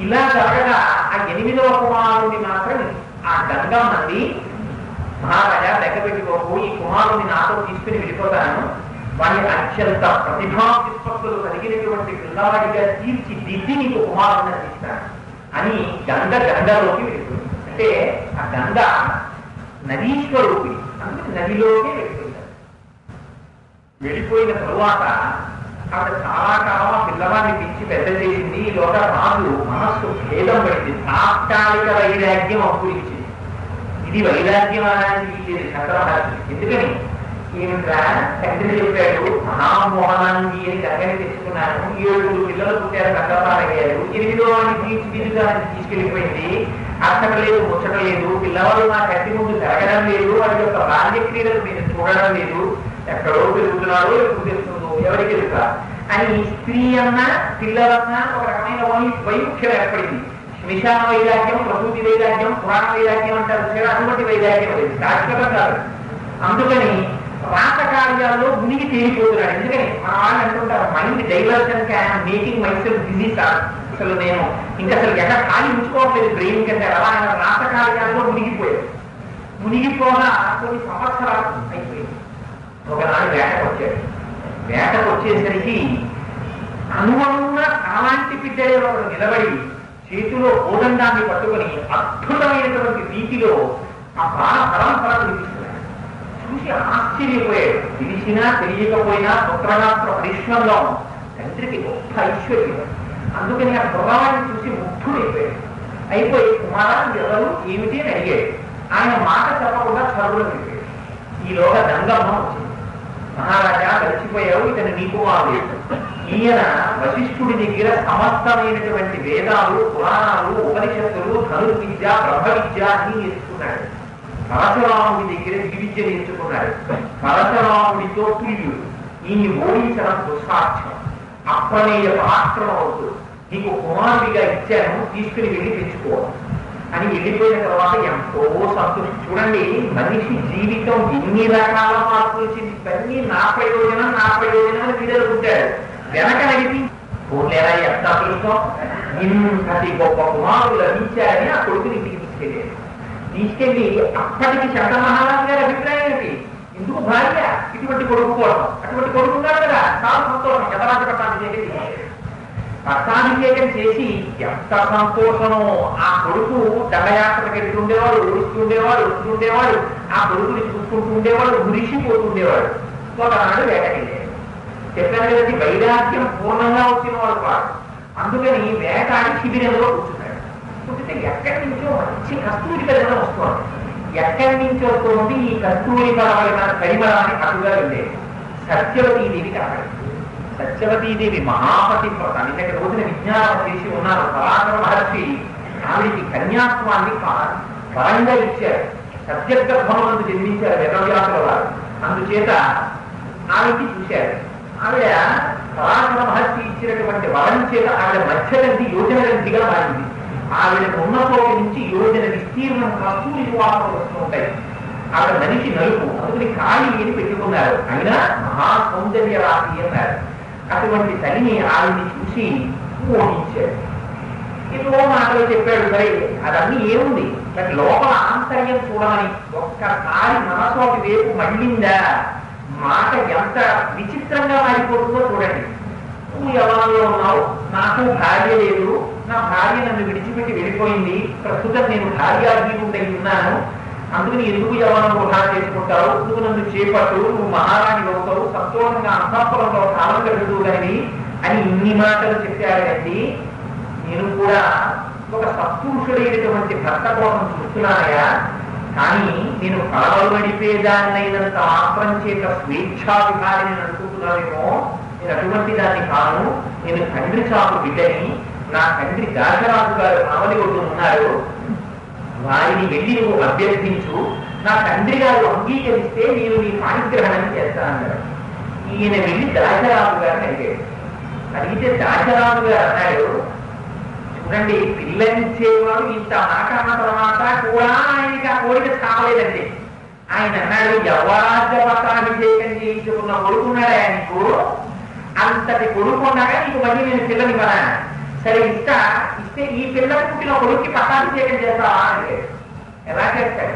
ఇలా జరగగా ఆ 8వ కుమారుడిని మాత్రం ఆ గంగమ్మని, మహారాజా దగ్గర పెట్టుకోకు, ఈ కుమారుడిని నాతో తీసుకుని వెళ్ళిపోతాను, వాడిని అత్యంత ప్రతిభా విస్పత్తులు కలిగినటువంటి పిల్లవాడిగా తీర్చిదిద్ది నీకు కుమారుడిని తీస్తాను అని గంగలోకి వెళ్ళిపోయింది. అంటే ఆ గంగ నదీశ్వరూపి, అందుకే నదిలోకి వెళ్ళిపోయింది. వెళ్ళిపోయిన తరువాత ఆవిడ చాలా కాలం పిల్లవాడిని పిలిచి పెద్ద చేసింది. ఈలోగా రాజు మనస్సు భేదం పడింది. తాత్కాలిక వైరాగ్యం అప్పుడిచ్చింది. ఇది వైరాగ్యం అనేది ఇచ్చేది శంకరమహర్షి. ఎందుకని ఏమిట్రా తండ్రి చెప్పాడు, మహామోహనాన్ని అని గంగని తెచ్చుకున్నాను, 7 పిల్లలు పుట్టారు, కట్టపాలయ్యారు, 8వ వాడిని తీర్చిదిద్దుగా తీసుకెళ్ళిపోయింది. అక్కడ లేదు, ముచ్చట లేదు, పిల్లవాడు నా కంటి ముందు జరగడం లేదు, వాడి యొక్క బాల్య క్రీడలు నేను చూడడం లేదు, ఎక్కడో పెరుగుతున్నాడో ఎప్పుడు తెలుస్తుందో ఎవరికి తెలుసా అని స్త్రీ అన్నా పిల్లలన్నా ఒక రకమైన వైముఖ్యం ఏర్పడింది. శ్మశాన వైరాగ్యం, ప్రకృతి వైరాగ్యం, పురాణ వైరాగ్యం అంటారు. అటువంటి వైరాగ్యం లేదు, శాశ్వతం కాదు. అందుకని రాసకార్యాల్లో మునిగి తేలిపోతున్నాడు. ఎందుకని మన వాళ్ళు అంటుంటారు, mind diversion can making myself busy sir, అసలు నేను ఇంకా అసలు ఎక్కడ ఖాళీ ఉంచుకోవట్లేదు బ్రెయిన్ కంటే, అలా ఆయన రాసకార్యాల్లో మునిగిపోయాడు. మునిగిపోగా కొన్ని సంవత్సరాలు అయిపోయింది. ఒకనాడు వేటకు వచ్చాడు. వేటకు వచ్చేసరికి అనువన్న అలాంటి బిడ్డలే ఒకడు నిలబడి చేతిలో కోదండాన్ని పట్టుకొని అద్భుతమైనటువంటి రీతిలో ఆ బాణ పరంపర వినిపిస్తున్నాడు. చూసి ఆశ్చర్యపోయాడు. తెలిసినా తెలియకపోయినా పుత్రగాత్ర పరిశ్రమలో తండ్రికి గొప్ప ఐశ్వర్యం. అందుకని ఆ ప్రభావాన్ని చూసి ముగ్ధుడైపోయాడు. అయిపోయి కుమారాన్ని ఎవరు ఏమిటి అని అడిగాడు. ఆయన మాట చెప్పకుండా చదువులో వెళ్ళిపోయాడు. ఈలోగా గంగమ్మ వచ్చింది. మహారాజా గడిచిపోయావు, ఇతను నీ కుమారుడు. ఈయన వశిష్ఠుడి దగ్గర సమస్తమైనటువంటి వేదాలు, పురాణాలు, ఉపనిషత్తులు, ధనుర్విద్య, బ్రహ్మ విద్య అన్ని నేర్చుకున్నాడు. పరశురాముడి దగ్గర విద్య నేర్చుకున్నాడు. పరశురాముడితో ప్రియుడు. ఈయన్ని ఓడించడం దుస్సాధ్యం, అప్రమేయ పరాక్రమం అవుతుంది. నీకు కుమారుడిగా ఇచ్చాను, తీసుకుని వెళ్ళి తెచ్చుకోవాలి అని వెళ్ళిపోయిన తర్వాత ఎంతో సంతోషం. చూడండి, మనిషి జీవితం ఎన్ని రకాల మార్పులు వచ్చింది. ఇవన్నీ నా ప్రయోజనం అని వీడనుకుంటాడు. వెనక నడిపి పోలేరా ఎంత అదృష్టం, ఇంతటి గొప్ప కుమారులు లభించారని ఆ కొడుకుని ఇంటికి తీసుకెళ్ళి అప్పటికి శంకర మహారాజు గారి అభిప్రాయం ఏంటి, ఎందుకు భార్య ఇటువంటి కొడుకు కోసం, అటువంటి కొడుకు ఉన్నాడు కదా, చాలా సంతోషం. యథరాజ పట్టాభిషేకం చేసి ఎంత సంతోషమో. ఆ కొడుకు దండయాత్రకు ఎట్లుండేవాడు, ఓడిస్తుండేవాడు, వస్తుండేవాడు, ఆ కొడుకుని చూసుకుంటూ ఉండేవాడు, మురిసిపోతుండేవాడు. ఒకనాడు వేటకెళ్ళాడు. చెప్పాను కదండి, వైరాగ్యం పూర్ణంగా వచ్చిన వాడు కాదు. అందుకని వేటాడి శిబిరంలో కూర్చున్నాడు. కూర్చుంటే ఎక్కడి నుంచో మంచి కస్తూరి పరిమళం వస్తుంది. ఎక్కడి నుంచి వస్తుంది ఈ కస్తూరి పరిమళాన్ని అటుగా వెళ్ళేది. సత్యవతీ దేవి కనపడింది. సత్యవతీదేవి మహాపతివ్రత. నిన్నటి రోజున విజ్ఞానం చేసి ఉన్నారు. పరాశర మహర్షి ఆవిడికి కన్యాత్వాన్ని వరంగా ఇచ్చారు. సత్యగర్భమునందు జన్మించారు వేదవ్యాసుల వారు. అందుచేత ఆవిడికి చూశారు. ఆవిడ పరాశర మహర్షి ఇచ్చినటువంటి వరం చేత ఆవిడ మధ్యగంధి యోజనగంధిగా మారింది. ఆవిడ ఉన్న చోటి నుంచి యోజన విస్తీర్ణం కస్తూరి వాసనలు వస్తూ ఉంటాయి. ఆవిడ మనిషి నలుపు, అందుకని కాళీ అని పెట్టుకున్నారు. అయినా మహా సౌందర్య రాశి అన్నారు. అటువంటి తల్లిని ఆవిడ్ని చూసి మోహించారు. ఎన్నో మాటలు చెప్పాడు. సరే అదన్నీ ఏముంది, బట్ లోపల ఆంతర్యం చూడమని ఒక్కసారి మనసోటి వైపు మళ్ళిందా మాట ఎంత విచిత్రంగా మారిపోతుందో చూడండి. నువ్వు యవ్వనంలో ఉన్నావు, నాకు భార్య లేదు, నా భార్య నన్ను విడిచిపెట్టి వెళ్ళిపోయింది, ప్రస్తుతం నేను భార్యాజీవుడై ఉన్నాను, అందుకని ఎందుకు యవ్వనం వృధా చేసుకుంటావు, నువ్వు నన్ను చేపట్టు, నువ్వు మహారాణి అవుతావు, సంతోషంగా అంతఃపురంలో కాలం గడుగుదని అని ఇన్ని మాటలు చెప్పారు కండి. నేను కూడా ఒక సత్పురుషుడైనటువంటి భర్త కోసం చూస్తున్నానయా, కానీ నేను కలవలు నడిపేదాన్నైనంత మాత్రం చేత స్వేచ్ఛా విహారిని అనుకుంటున్నానేమో. నేను అటువంటి దాన్ని కాను. నేను తండ్రి చాపు బిడ్డని. నా తండ్రి దాశరాజు గారు ఆవలి ఒడ్డు ఉన్నారు, వారిని వెళ్ళి నువ్వు అభ్యర్థించు, నా తండ్రి గారు అంగీకరిస్తే నేను నీ పాణిగ్రహణం చేస్తానన్నాడు. ఈయన వెళ్ళి దాశరాజు గారిని అడిగాడు. అడిగితే దాశరాజు గారు అన్నాడు, చూడండి పిల్లనిచ్చేవాడు ఇంత మాట అన్న తర్వాత కూడా ఆయనకి ఆ కోరిక చావలేదండి. ఆయన అన్నాడు, యవ్వరాజ్యపట్టాభిషేకం చేయించుకున్న కొడుకున్నాడా నీకు, అంతటి కొడుకున్నాగా నీకు మళ్ళీ నేను పిల్లనివ్వనా, సరే ఇస్తే ఈ పిల్లలు పుట్టిన కొడుక్కి పట్టాభిషేకం చేస్తావా అంటే ఎలా చేస్తాడు.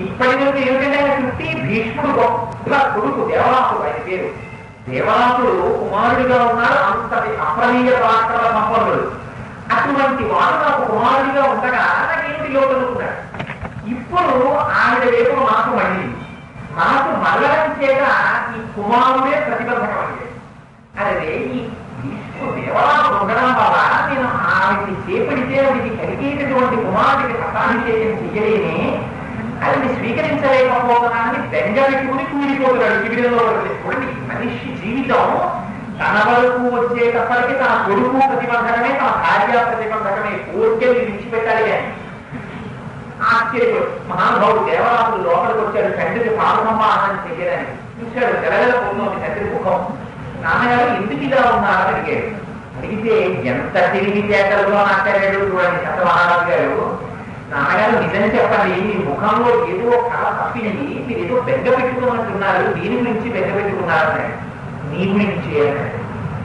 ఇప్పటి వరకు ఏమిటంటే ఆయన చుట్టి భీష్ముడు గొప్ప కొడుకు దేవరాసుడు, ఆయన పేరు దేవరాసుడు కుమారుడిగా ఉన్నాడు. అంతటి అప్రమేయ పరాక్రమ సంపన్నుడు. అటువంటి వాడు నాకు కుమారుడిగా ఉండగా నాకేమిటి లోపలుకున్నాడు. ఇప్పుడు ఆవిడ వైపు నాకు మళ్ళింది. నాకు మళ్ళడం చేత ఈ కుమారుడే ప్రతిబంధకమైంది. అదే ఈ భీష్ముడు దేవరాసుడు ఉండడం వల్ల నేను ఆవిడ్ని చేపడితే ఆవిడికి కలిగేటటువంటి కుమారుడికి పట్టాభిషేకం చెయ్యలేని, అది స్వీకరించలేకపోతున్నానని బెంగ పెట్టుకుని కూలిపోతున్నాడు శిబిరంలో. చూడండి మనిషి జీవితం తన వరకు వచ్చేటప్పటికీ తన కొడుకు ప్రతిబంధకమే, తన భార్య ప్రతిబంధకమే. కోరికలు విడిచిపెట్టాలి కానీ ఆశ్చర్యపోయి మహానుభావుడు దేవరాజులు లోపలికి వచ్చాడు. తండ్రికి పాదసంపాదన చెయ్యడానికి చూశాడు. తెలగలపోతుంది తండ్రి ముఖం. నాన్నగారు ఎందుకు ఇలా ఉన్నారని అడిగాడు. అడిగితే ఎంత తిరిగి చేతలుగా మాట్లాడాడు చూడండి సత్యమహారాజు గారు. నాన్నగారు నిజం చెప్పండి, మీ ముఖంలో ఏదో కళ తప్పింది, మీరు ఏదో బెంగ పెట్టుకున్నట్టున్నారు, దీని గురించి బెంగ పెట్టుకున్నారని. నీ గురించి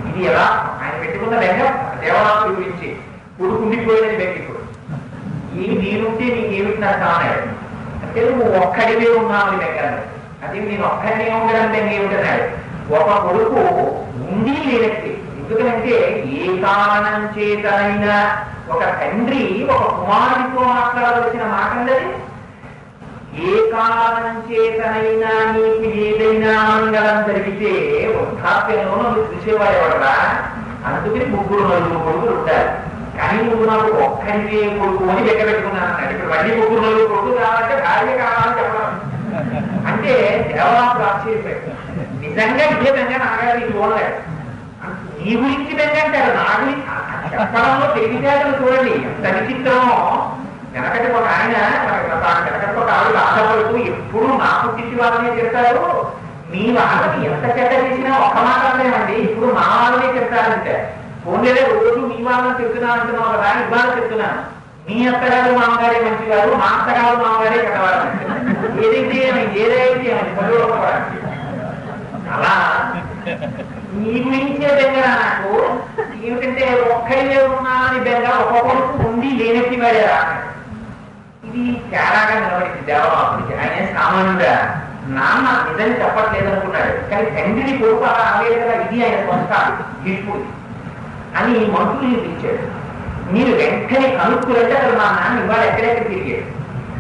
ఇది ఎలా, ఆయన పెట్టుకున్న బెంగ దేవరాజు గురించి, కొడుకుండిపోయినది బెంగ. ఇప్పుడు ఏమి నేనుంటే నీకేమిటి నాకు కానాడు అంటే నువ్వు ఒక్కడివే ఉన్నావు బెంగ. అదే నేను ఒక్కడినే ఉండడం బెంగ ఏమిటన్నాడు. ఒక కొడుకు ఉండి లేనట్టే. ఎందుకంటే ఏ కారణం చేతనైనా ఒక తండ్రి ఒక కుమారుడితో మాట్లాడవలసిన మాటండది. ఏ కారణం చేతనైనా నీకు ఏదైనా మంగళం జరిగితే వృద్ధాప్యంలో నువ్వు చూసేవాడు ఎవడరా. అందుకని ముగ్గురు నలుగురు కొడుకులు ఉంటారు. కానీ నువ్వు నాకు ఒక్కరివే కొడుకు అని లెక్క పెట్టుకున్నాను అన్నాడు. ఇప్పుడు మళ్ళీ ముగ్గురు నలుగురు కొడుకు కావాలంటే భార్య కావాలని చెప్పడం అంటే దేవరాజు ఆశ్చర్యపోయాడు. నిజంగా ఇదే బెంగ నాగారు ఇది చూడలేడు. నీ గురించి బెంగ అంటారు, నా గురించి చెప్పడంలో తెలివితేటలు చూడండి ఎంత విచిత్రమో. వెనకటి ఒక ఆయన వెనకటి ఒక ఆవిడ ఆశపడుతూ ఎప్పుడు నా పుట్టించి వాళ్ళనే చెప్తారు, మీ వాళ్ళని ఎంత చెడ్డ చేసినా ఒక్క మాట లేదండి, ఇప్పుడు మా వాళ్ళనే చెప్తారంటే. ఫోన్లే రోజు మీ వాళ్ళని చెప్తున్నాను అంటున్నావు కదా, ఇవాళ చెప్తున్నాను, మీ అత్తగారు మామగారే మంచివారు, మా అత్తగారు మామగారే చెడ్డవారు. ఏదైతే ఏదైతే అలా నీ గురించే బెంగ నాకు. ఏమిటంటే ఒక్కడే ఉన్నా అని బెంగ, ఒక్కొక్కరికి ఉండి లేనట్టి వాడేరా. ఇది తేడాగా నిలబడింది దేవరాజుడికి. ఆయన సామాన్యుడా నాన్న నిజం చెప్పట్లేదు అనుకున్నాడు, కానీ తండ్రిని కొడుకు అలా అవ్వలేదు కదా, ఇది ఆయన సంస్కారం భీష్ముడి అని మంత్రుల్ని పిలిచాడు. మీరు వెంటనే కనుక్కులంటే అసలు మా నాన్న ఇవాళ ఎక్కడెక్కడ తిరిగాడు,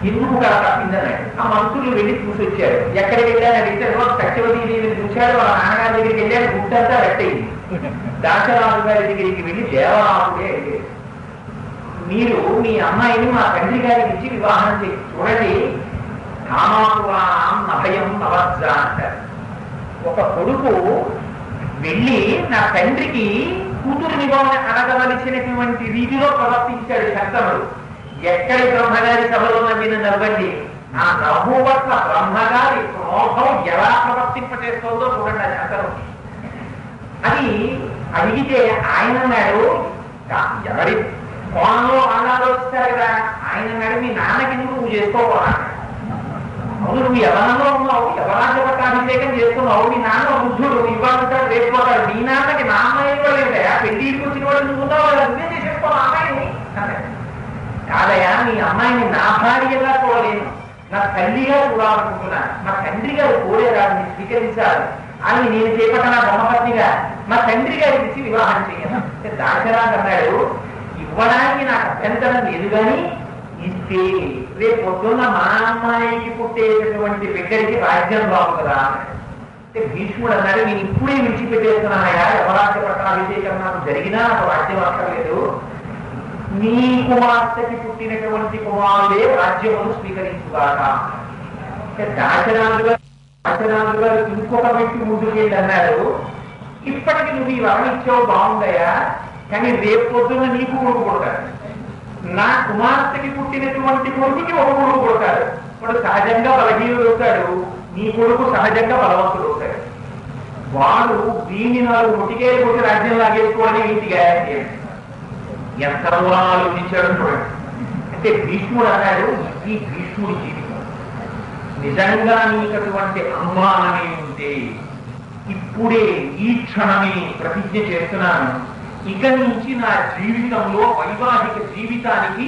ఎందుకు కదా తప్పిందన్నాడు. ఆ మంత్రులు వెళ్ళి చూసి వచ్చారు. ఎక్కడికి వెళ్ళాలని అడిగితే సత్యవతీదేవిని చూశాడు. వాళ్ళ నాన్నగారి దగ్గరికి వెళ్ళాడు. గుట్టంతా రెట్టయింది. దాశరాజు గారి దగ్గరికి వెళ్ళి దేవరాజుడే అడిగాడు, మీరు మీ అమ్మాయిని మా తండ్రి గారికి ఇచ్చి వివాహం చేసి చూడండి, కామాపురాణం నభయం నవజ్జ అంటారు. ఒక కొడుకు వెళ్ళి నా తండ్రికి కూతురుని అనగవలసినటువంటి రీతిలో ప్రవర్తించాడు శంకరుడు. ఎక్కడి బ్రహ్మగారి సభలో నవ్విన నవ్వండి, ఆ నవ్వు పట్ల బ్రహ్మగారి క్రోధం ఎలా ప్రవర్తింపచేస్తుందో చూడండి ఆ శంకరుడు. అది అడిగితే ఆయన అన్నాడు, ఎవరి కోణంలో వాళ్ళు ఆలోచిస్తారు కదా, ఆయన అన్నాడు మీ నాన్నకి నువ్వు చేసుకోవాలా, అవును నువ్వు యవనంలో ఉన్నావు, యవరాజ్య పట్టాభిషేకం చేస్తున్నావు, మీ నాన్న బుద్ధుడు ఇవాళ ఉంటాడు రేపు పోతాడు, మీ నాన్నకి నాన్న ఇవ్వలేదయా, పెళ్లికి వచ్చిన వాడు నువ్వు ఉన్నావు కదా, నువ్వే చేసేసుకోవాలి అమ్మాయిని అన్నాడు. కాదయా మీ అమ్మాయిని నా భార్యగా చూడలేను, నా తల్లిగా చూడాలనుకుంటున్నాను, మా తండ్రి గారు కోరేదాన్ని స్వీకరించాలి అని నేను చేపట్టిన బ్రహ్మపత్నిగా మా తండ్రి గారికి ఇచ్చి వివాహం చేయను. దాశరాజు అన్నాడు ఇవ్వడానికి నాకు అభ్యంతరం లేదు, కానీ ఇస్తే రేపు పొద్దున్న మా అమ్మాయికి పుట్టేటటువంటి బిడ్డడికి రాజ్యం రావు కదా అంటే భీష్ముడు అన్నాడు నేను ఇప్పుడే విడిచిపెట్టేస్తున్నానయా, యవరాజ్య పట్టాభిషేకం నాకు జరిగినా నాకు రాజ్యం అక్కర్లేదు, నీ కుమార్తెకి పుట్టినటువంటి కుమారుడే రాజ్యమును స్వీకరించుగాక. దాశరాజు గారు ఇంకొక వ్యక్తి ముందుకెళ్ళి అన్నాడు ఇప్పటికి నువ్వు ఈ వరం ఇచ్చావు బాగుందయా, కానీ రేపు పొద్దున్న నీకు కొడుకు పుడతాడు, నా కుమార్తెకి పుట్టినటువంటి కొడుకుకి ఒక కొడుకు పుడతాడు, వాడు సహజంగా బలహీనుడు అవుతాడు, నీ కొడుకు సహజంగా బలవంతుడు అవుతాడు, వాడు దీన్ని 4 ముటికేలు కొట్టి రాజ్యం లాగేసుకోవడం ఏంటి గ్యారంటీ. ఎంత దూరం ఆలోచించాడు చూడండి. అంటే భీష్ముడు అన్నాడు ఈ భీష్ముడి జీవితం నిజంగా నీకటువంటి అనుమానమే ఉంటే ఇప్పుడే ఈ క్షణమే ప్రతిజ్ఞ చేస్తున్నాను, ఇక నుంచి నా జీవితంలో వైవాహిక జీవితానికి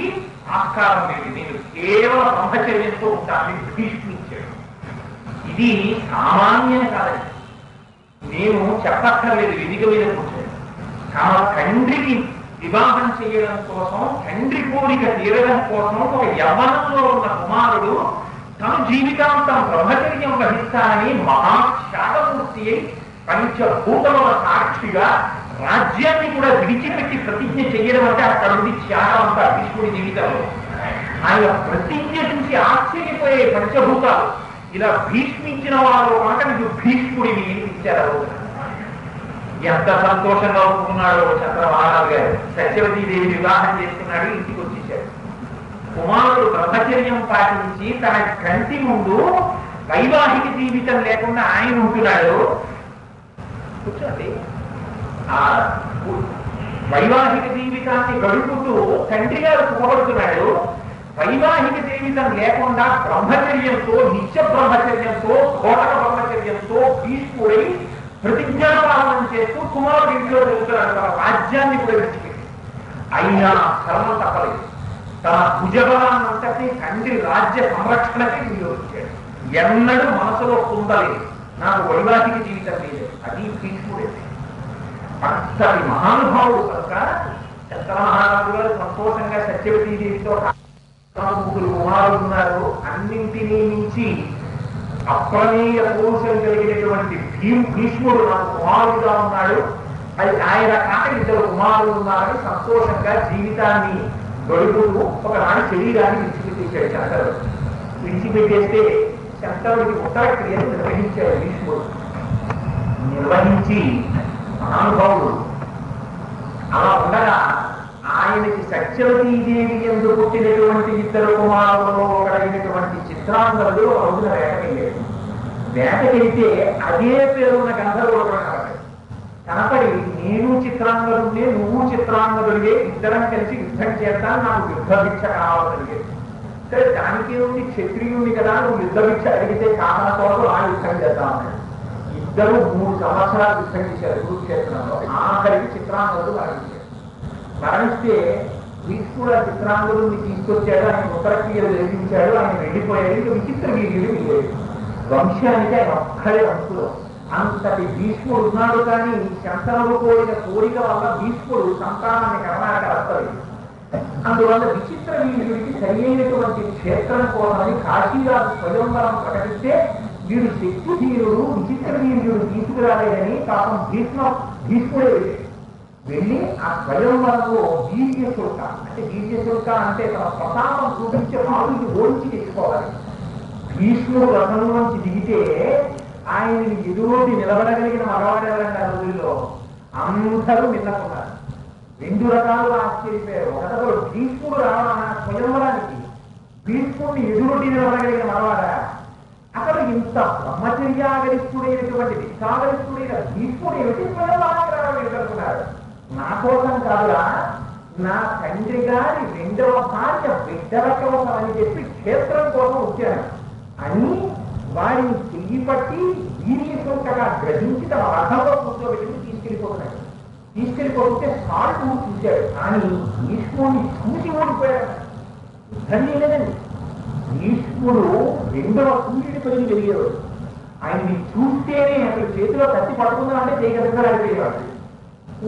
ఆస్కారం లేదు, నేను కేవలం బ్రహ్మచర్యంతో ఉంటానని భీష్మించాడు. ఇది సామాన్యం కాదండి, నేను చెప్పక్కర్లేదు, వేదిక మీద కూర్చొని తమ తండ్రికి వివాహం చేయడం కోసం, తండ్రి కోరిక తీరడం కోసం ఒక యవ్వనంలో ఉన్న కుమారుడు తన జీవితాంతం బ్రహ్మచర్యం వహిస్తానని మహాశాగమూర్తి అయి పంచభూతముల సాక్షిగా రాజ్యాన్ని కూడా విడిచిపెట్టి ప్రతిజ్ఞ చేయడం అంటే అక్కడ ఉంది త్యాగం అంతా భీష్ముడి జీవితంలో. ఆయన ప్రతిజ్ఞ చూసి ఆశ్చర్యపోయే పంచభూతాలు ఇలా భీష్మించిన వారు కనుక నీకు భీష్ముడిని ఇచ్చారు. ఎంత సంతోషంగా ఒప్పుకున్నాడో చంద్రమహారాజు గారు. సత్యవతీదేవి వివాహం చేసుకున్నాడు, ఇంటికి వచ్చేసాడు. కుమారుడు బ్రహ్మచర్యం పాటించి తన కంటి ముందు వైవాహిక జీవితం లేకుండా ఆయన ఉంటున్నాడు. కూర్చోండి. ఆ వైవాహిక జీవితాన్ని గడుపుతూ తండ్రి గారు పోగొడుతున్నాడు. వైవాహిక జీవితం లేకుండా బ్రహ్మచర్యంతో, నిత్య బ్రహ్మచర్యంతో, ఘోర బ్రహ్మచర్యంతో భీష్ముడై ప్రతిజ్ఞాపాలనం చేస్తూ కుమారుడు ఇంట్లో జరుగుతున్నాడు. తన రాజ్యాన్ని కూడా విడిచిపెట్టి అయినా ధర్మం తప్పలేదు. తన భుజబలాన్నంతటి తండ్రి రాజ్య సంరక్షణకి వినియోగించాడు. ఎన్నడూ మనసులో పొందలేదు నాకు వైవాహిక జీవితం లేదు, అది భీష్ముడే. అంతటి మహానుభావుడు కనుక చంద్రమహారాజు గారు సంతోషంగా సత్యవతీదేవితో 3 కుమారులు ఉన్నారు. అన్నింటినీ మించి అప్రమేయ పౌరుషం కలిగినటువంటి భీష్ముడు నాకు కుమారుడుగా ఉన్నాడు, అది ఆయన కాక 2 కుమారులు ఉన్నారని సంతోషంగా జీవితాన్ని గడుపుతూ ఒకనాడు శరీరాన్ని విడిచిపెట్టేశాడు శంకరుడు. విడిచిపెట్టేస్తే శంకరుడికి ఉత్తర క్రియను నిర్వహించాడు భీష్ముడు. నిర్వహించి మహానుభావుడు అలా ఉండగా ఆయనకి సత్యవతీదేవి యందు పుట్టినటువంటి 2 కుమారులలో ఒకడైనటువంటి చిత్రాంగదుడు రోజున వేటకెళ్ళాడు. వేటకెళ్తే అదే పేరున్న గంధర్వుడు కనపడి నేను చిత్రాంగదుడే, నువ్వు చిత్రాంగదుడివే, ఇద్దరం కలిసి యుద్ధం చేస్తాను, నాకు యుద్ధ భిక్ష కావాలనిగే. సరే దానికి ఉంది, క్షత్రియుడి కదా, నువ్వు యుద్ధ భిక్ష అడిగితే కారణంతో ఆ యుద్ధం చేద్దామన్నాడు. ఇద్దరు 3 సంవత్సరాలు యుద్ధం చేశారు కురుక్షేత్రంలో. ఆఖరికి చిత్రాంగదుడు మరణించాడు. మరణిస్తే భీష్ముడు ఆ చిత్రాంగదుడిని తీసుకొచ్చాడు, ఆయన ఉత్తరక్రియలు జరిగించాడు, ఆయన వెళ్ళిపోయాడు. ఇంకా విచిత్ర వీర్యుడు వెళ్ళాడు. వంశానికి ఆయన ఒక్కడే వంశుడు. అంతటి భీష్ముడు ఉన్నాడు, కానీ శంకరుడు కోరిన కోరిక వల్ల భీష్ముడు సంతానాన్ని కర్ణాటక వస్తలేదు. అందువల్ల విచిత్ర వీర్యుడికి సరైనటువంటి క్షేత్రం కోసమని కాశీరాజు స్వయంవరం ప్రకటిస్తే వీడు శక్తిహీనుడు, విచిత్ర వీర్యుడు తీసుకురాలేదని పాపం భీష్ముడే వెళ్ళి ఆ స్వయంవరంలో వీర్యశుల్క అంటే వీర్యశుల్క అంటే తన ప్రతాపం చూపించే మామూలు ఓడించి తెచ్చుకోవాలి. భీష్ముడు రథం నుంచి దిగితే ఆయనని ఎదురోటి నిలబడగలిగిన మగవాడెవరండి ఆ రోజుల్లో? అందరూ నిన్నకున్నారు. 2 రకాలుగా ఆశ్చర్యపోయారు. ఒకటో భీష్ముడు రావణ స్వయంవరానికి భీష్ముడిని ఎదురొడ్డి నిలబడగలిగిన మనవాడా, అసలు ఇంత బ్రహ్మచర్యాగరిష్ఠుడైనటువంటి నిష్ఠాగరిష్ఠుడైన భీష్ముడు ఏమిటి స్వయంవరానికి రావడం ఎదుర్కొన్నారు. నా కోసం కాదురా, నా తండ్రి గారి 2వ భార్య బిడ్డల కోసం అని చెప్పి క్షేత్రం కోసం వచ్చాను అని వారిని చెయ్యి పట్టి వీర్యశంకగా గ్రహించి తన రథంలో కూర్చోబెట్టి తీసుకెళ్ళిపోతుంటే సాల్ట్ చూశాడు. కానీ భీష్ముడిని చూసి ఓడిపోయాడు. యుద్ధం చేయలేదండి. భీష్ముడు 2వ సూర్యుడి పదిని వెలిగేవాడు. ఆయన్ని చూస్తేనే అసలు చేతిలో కత్తి పడుతుందంటే చేయగలిగాడు.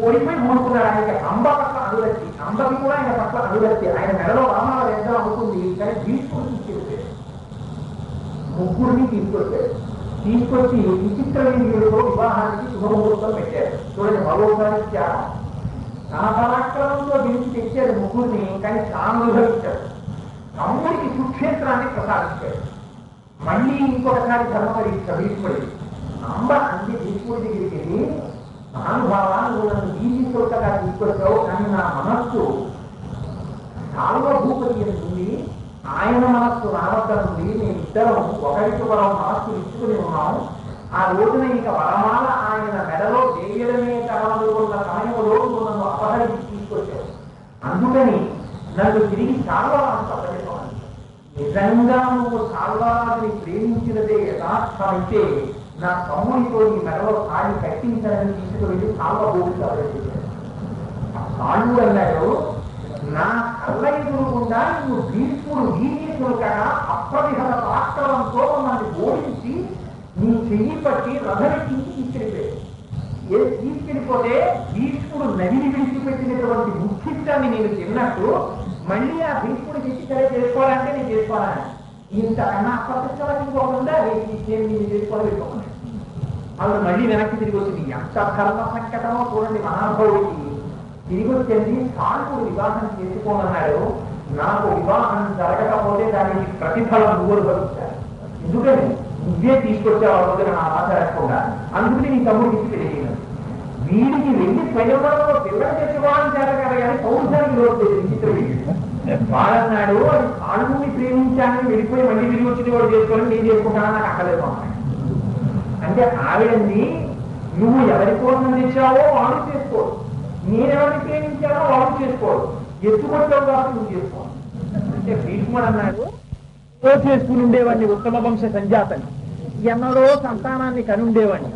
ఓడిపోయి ఊరుకున్నాడు. ఆయనకి అంబ పట్ల అనురక్తి, అంబకి కూడా ఆయన పట్ల అనురక్తి. ఆయన మెడలో రామాల వేద్దాం అవుతుంది, కానీ భీష్ముడు తీసుకెళ్ళిపోయాడు. 3 తీసుకొచ్చాడు. తీసుకొచ్చి విచిత్రవీర్యుడితో వివాహానికి శుభముహూర్తం పెట్టారు. చూడండి, మరోసారి త్యాగం. తన పరాక్రమంతో గెలిచి తెచ్చాడు 3, కానీ సానుభవించాడు. తమ్ముడికి సుక్షేత్రాన్ని ప్రసాదించాడు. మళ్ళీ ఇంకొకసారి ధర్మ పరీక్ష భీష్ముడి. అంబ అంది భీష్ముడి దగ్గరికి వెళ్ళి, మహానుభావా, నువ్వు నన్ను వీధి చోటగా తీసుకొచ్చావు, కానీ నా మనస్సు సార్వభూపతి ఉంది, ఆయన మనస్సు రావద్దనుంది. మేమిద్దరం ఒకరికి వరం మనస్సు ఇచ్చుకుని ఉన్నాము. ఆ రోజున ఇక వరమాల ఆయన మెడలో చేయడమే కావాలి ఉన్న సమయంలో నన్ను అపహరించి తీసుకొచ్చావు. అందుకని నన్ను తిరిగి సాల్వరాజు అప్పచెప్పమని. నిజంగా నువ్వు సాల్వరాజుని ప్రేమించినదే యథార్థమైతే నా తమ్ముడితో ఈ మెడలో తాళి కట్టించాలని తీసుకువెళ్ళి సాల్వభూమికి అప్పచెప్పాడు. సాళ్ళు అన్నాడు, నా కళ్ళ ఎదురుకుండా నువ్వు భీష్ముడు వీర్యశులుగా అప్రతిహత పరాక్రమంతో నన్ను ఓడించి నీ చెయ్యి పట్టి రథమెక్కించి తీసుకెళ్ళిపోయాడు. తీసుకెళ్ళిపోతే భీష్ముడు నదిని విడిచిపెట్టినటువంటి ముఖ్యత్వాన్ని నేను తిన్నట్టు మళ్ళీ ఆ భీష్ముడు శిక్షణ చేసుకోవాలంటే నేను చేసుకోవాలని ఇంతకన్నా అప్రతిష్టం ఇంకోకుండా నేను చేసుకోవాలి. అవి మళ్ళీ వెనక్కి తిరిగి వచ్చింది. ఎంత కర్మ సంకటమో చూడండి మహానుభావుడికి. తిరిగి వచ్చింది, సాల్పుడు వివాహం చేసుకోమన్నాడు. నాకు వివాహం జరగకపోతే దానికి ప్రతిఫలం నువ్వు భరిస్తాడు. ఎందుకని నువ్వే తీసుకొచ్చావు ఆ రోజున నా ఆచరించకుండా. అందుకని నీ తమ్ముడికి ఇచ్చి తెలియదు. వీడికి వెళ్ళి స్వయంవరంలో పిల్లలు తెచ్చుకోవాలని చేత కదా, కానీ పౌరుషానికి లోటు విచిత్రవీడు వాడన్నాడు. అది సాల్పుని ప్రేమించాలని వెళ్ళిపోయి మళ్ళీ తిరిగి వచ్చింది వాడు చేసుకోవాలని నేను చేసుకుంటానని నాకు అక్కలేదు అన్నాడు. అంటే ఆవిడంది, నువ్వు ఎవరి కోసం తెచ్చావో వాడు చేసుకోడు, నేనెవరిని ప్రేమించానో వాడు చేసుకోడు, ఎత్తుకొచ్చావు కాబట్టి నువ్వు చేసుకోవాలి. అంటే భీష్ముడు అన్నాడు, చేసుకుని ఉండేవాడిని ఉత్తమ వంశ సంజాతని, ఎన్నడో సంతానాన్ని కనుండేవాడిని,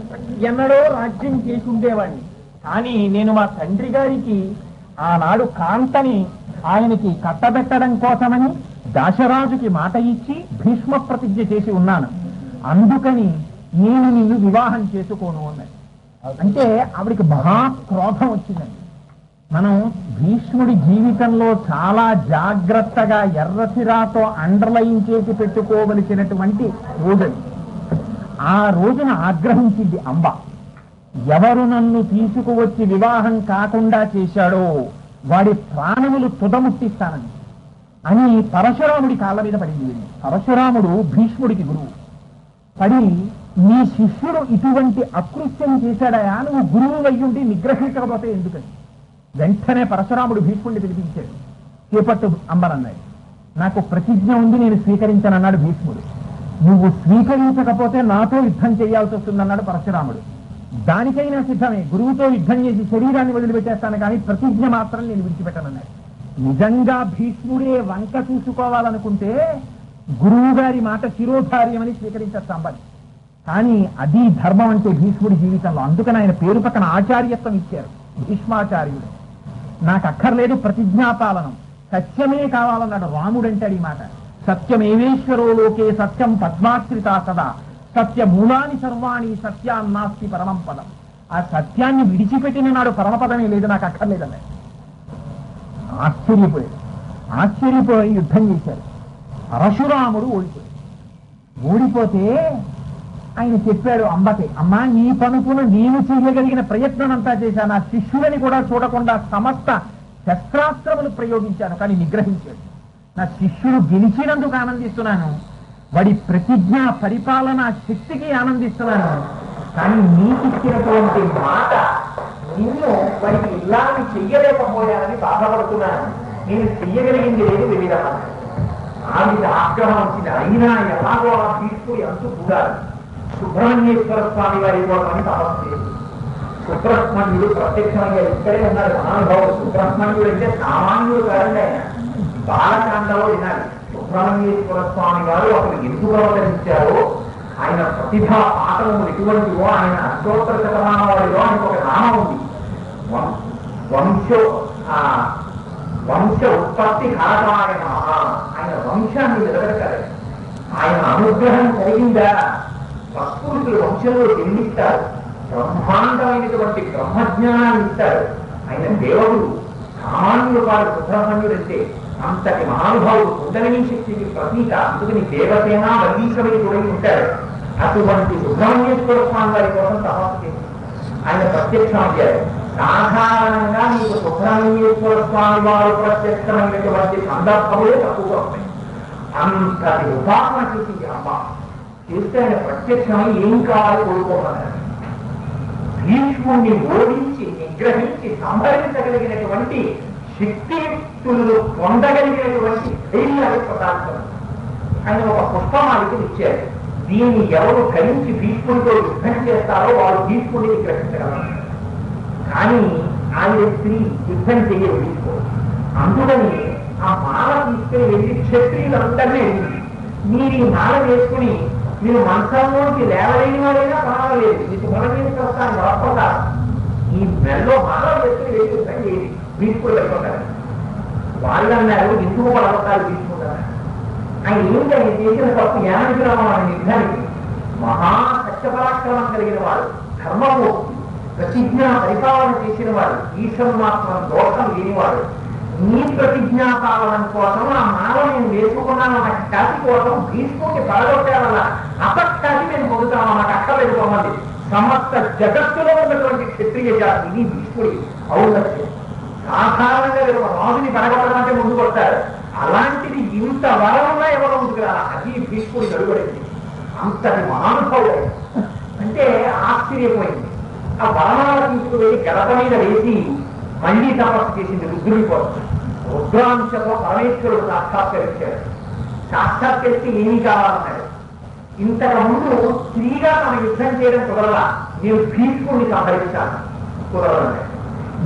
ఎన్నడో రాజ్యం చేసి ఉండేవాడిని. కానీ నేను మా తండ్రి గారికి ఆనాడు కాంతని ఆయనకి కట్టబెట్టడం కోసమని దాశరాజుకి మాట ఇచ్చి భీష్మ ప్రతిజ్ఞ చేసి ఉన్నాను. అందుకని నేను నిన్ను వివాహం చేసుకోను అన్నది. అంటే ఆవిడికి మహాక్రోధం వచ్చిందండి. మనం భీష్ముడి జీవితంలో చాలా జాగ్రత్తగా ఎర్రసిరాతో అండర్లైన్ చేసి పెట్టుకోవలసినటువంటి రోజు. ఆ రోజున ఆగ్రహించింది అంబ. ఎవరు నన్ను తీసుకువచ్చి వివాహం కాకుండా చేశాడో వాడి ప్రాణములు తుదముట్టిస్తానని అని పరశురాముడి కాళ్ళ మీద పడింది. పరశురాముడు భీష్ముడికి గురువు. పడి, నీ శిష్యుడు ఇటువంటి అకృత్యం చేశాడయా, నువ్వు గురువు అయ్యుండి నిగ్రహించకపోతే ఎందుకని వెంటనే పరశురాముడు భీష్ముడిని పిలిపించాడు. చేపట్టు అంబనన్నాడు. నాకు ప్రతిజ్ఞ ఉంది, నేను స్వీకరించానన్నాడు భీష్ముడు. నువ్వు స్వీకరించకపోతే నాతో యుద్ధం చేయాల్సి వస్తుందన్నాడు పరశురాముడు. దానికైనా సిద్ధమే, గురువుతో యుద్ధం చేసి శరీరాన్ని వదిలిపెట్టేస్తాను, కానీ ప్రతిజ్ఞ మాత్రం నేను విడిచిపెట్టనన్నాడు. నిజంగా భీష్ముడే వంక చూసుకోవాలనుకుంటే గురువు గారి మాట శిరోధార్యమని స్వీకరించారు అంబని. కానీ అది ధర్మం అంటే భీష్ముడి జీవితంలో. అందుకని ఆయన పేరు పక్కన ఆచార్యత్వం ఇచ్చారు, భీష్మాచార్యుడు. నాకు అక్కర్లేదు ప్రతిజ్ఞాపాలనం, సత్యమే కావాలన్నాడు రాముడు. అంటాడు ఈ మాట, సత్యమేవేశ్వరో లోకే సత్యం పద్మాశ్రిత సదా సత్యమూలాని సర్వాణి సత్యాన్నాస్తి పరమం పదం. ఆ సత్యాన్ని విడిచిపెట్టిన నాడు పరమపదమే లేదు, నాకు అక్కర్లేదన్నాడు. ఆశ్చర్యపోయి యుద్ధం చేశారు. పరశురాముడు ఓడిపోతే ఆయన చెప్పాడు అంబకి, అమ్మా నీ పనుకును నేను చేయగలిగిన ప్రయత్నం అంతా చేశాను, నా శిష్యులని కూడా చూడకుండా సమస్త శస్త్రాస్త్రములు ప్రయోగించాను, కానీ నిగ్రహించాడు. నా శిష్యుడు గెలిచినందుకు ఆనందిస్తున్నాను, వాడి ప్రతిజ్ఞ పరిపాలన శక్తికి ఆనందిస్తున్నాను, కానీ నీకిచ్చినటువంటి మాట నిన్ను వాడి చెయ్యలేకపోయానని బాధపడుతున్నాను, నేను చెయ్యగలిగింది లేదు, వెళ్ళిరమ్మన్నాడు. ఆవిడ ఆగ్రహం వచ్చింది. అయినా ఎలాగో ఆ భీష్ముడు ఎంత చూడాలి, సుబ్రహ్మణ్యేశ్వర స్వామి వారి కోసమని తపస్సు చేసి సుబ్రహ్మణ్యుడు ప్రత్యక్షమయ్యా. ఇక్కడే ఉన్నారు మహానుభావుడు. సుబ్రహ్మణ్యుడు అంటే సామాన్యుడు కాదండి, ఆయన బాలకాండలో వినాలి. సుబ్రహ్మణ్యేశ్వర స్వామి వారు అప్పుడు ఎందుకు అవతరించారో, ఆయన ప్రతిభా పాఠము ఎటువంటివో, ఆయన అష్టోత్తర శతమానవాడిలో ఆయనకు ఒక నామం ఉంది, వంశ ఉత్పత్తి కారకాయ నమః. ఆయన వంశాన్ని నిలబెట్టారు. ఆయన అనుగ్రహం కలిగిందా భక్తులు వంశంలో జన్మిస్తారు, బ్రహ్మాండమైనటువంటి బ్రహ్మజ్ఞానాన్ని ఇస్తారు. ఆయన దేవుడు, సామాన్యుడు వాడు. సుబ్రహ్మణ్యుడు అంటే అంతటి మహానుభావుడు, కుండలిని శక్తికి ప్రతీక. అందుకని దేవసేన వల్లీశ్వరుడు కూడా ఉంటాడు. అటువంటి సుబ్రహ్మణ్యేశ్వర స్వామి వారి కోసం తపస్సు చేసి ఆయన ప్రత్యక్షమయ్యారు. సాధారణంగా మీకు సుబ్రహ్మణ్యేశ్వర స్వామి వారు ప్రత్యక్షమైనటువంటి సందర్భములే తక్కువగా ఉంటాయి. అంతటి ఉపాసన చేసింది అమ్మ. చేస్తే ఆయన ప్రత్యక్షమై ఏం కావాలి కోరుకోమన్నారు. భీష్ముడిని ఓడించి నిగ్రహించి సంహరించగలిగినటువంటి శక్తియుక్తులు పొందగలిగినటువంటి ధైర్యాన్ని ప్రదానం ఆయన ఒక పుష్పమాలిక ఇచ్చారు. దీన్ని ఎవరు కలిసి భీష్ముడితో యుద్ధం చేస్తారో వారు భీష్ముడిని నిగ్రహించగలరు. కానీ ఆయన స్త్రీ యుద్ధం చేయరు భీష్ముడు. అందుకని ఆ మాల తీసుకుని వెళ్ళి క్షత్రియులందరినీ వెళ్ళింది, మీరు ఈ మాల వేసుకుని మీరు మంచంలోంచి లేవలేని వాడైనా పర్వాలేదు, మీకు బలమేసుకొస్తాను వరపడతారు. ఈ మెల్లో మాల వేసుకుని వెళ్ళి యుద్ధం చేయండి, భీష్ముడు వెళ్ళిపోతారు. వాళ్ళన్నారు ఎందుకు పడతారు భీష్ముడు అన్నారు. ఆయన ఏంటి ఆయన చేసిన తప్పు జ్ఞానవిగ్రహం అనే యుద్ధానికి మహా సత్యపరాక్రమం కలిగిన వాడు, ధర్మమూర్తి, ప్రతిజ్ఞా పరిపాలన చేసిన వాడు, ఈశ్వర మాత్రం దోషం లేనివాడు. నీ ప్రతిజ్ఞా పాలన కోసం ఆ మాల నేను వేసుకున్నాను అన్న ఖ్యాతి కోసం భీష్ముడికి పడగొట్టాలన్న అపఖ్యాతి నేను పొందుతాను అన్నమాట. అక్కడ పెట్టుకోమంది సమస్త జగత్తులో ఉన్నటువంటి క్షత్రియ జాతి ఇది భీష్ముడి ఔన్నత్యం. సాధారణంగా ఒక రాజుని పడగొట్టడం అంటే ముందు కొట్టారు, అలాంటిది ఇంత వరంగా ఎవరో ముందుకు రాలా. అది భీష్ముడి గడుగడింది. అంతటి మహానుభావుడు అంటే ఆశ్చర్యపోయింది. ఆ వరణాల తీసుకువెళ్ళి గడప మీద వేసి మళ్లీ తపస్సు చేసింది రుద్రుడి కోసం. రుద్రాంశంలో పరమేశ్వరుడు సాక్షాత్కరించాడు. సాక్షాత్కరిస్తే ఏమీ కావాలన్నాడు. ఇంతకు ముందు స్త్రీగా తన యుద్ధం చేయడం కుదరలా, నేను భీష్ముడిని సంహరించాను, కుదరదన్నాడు.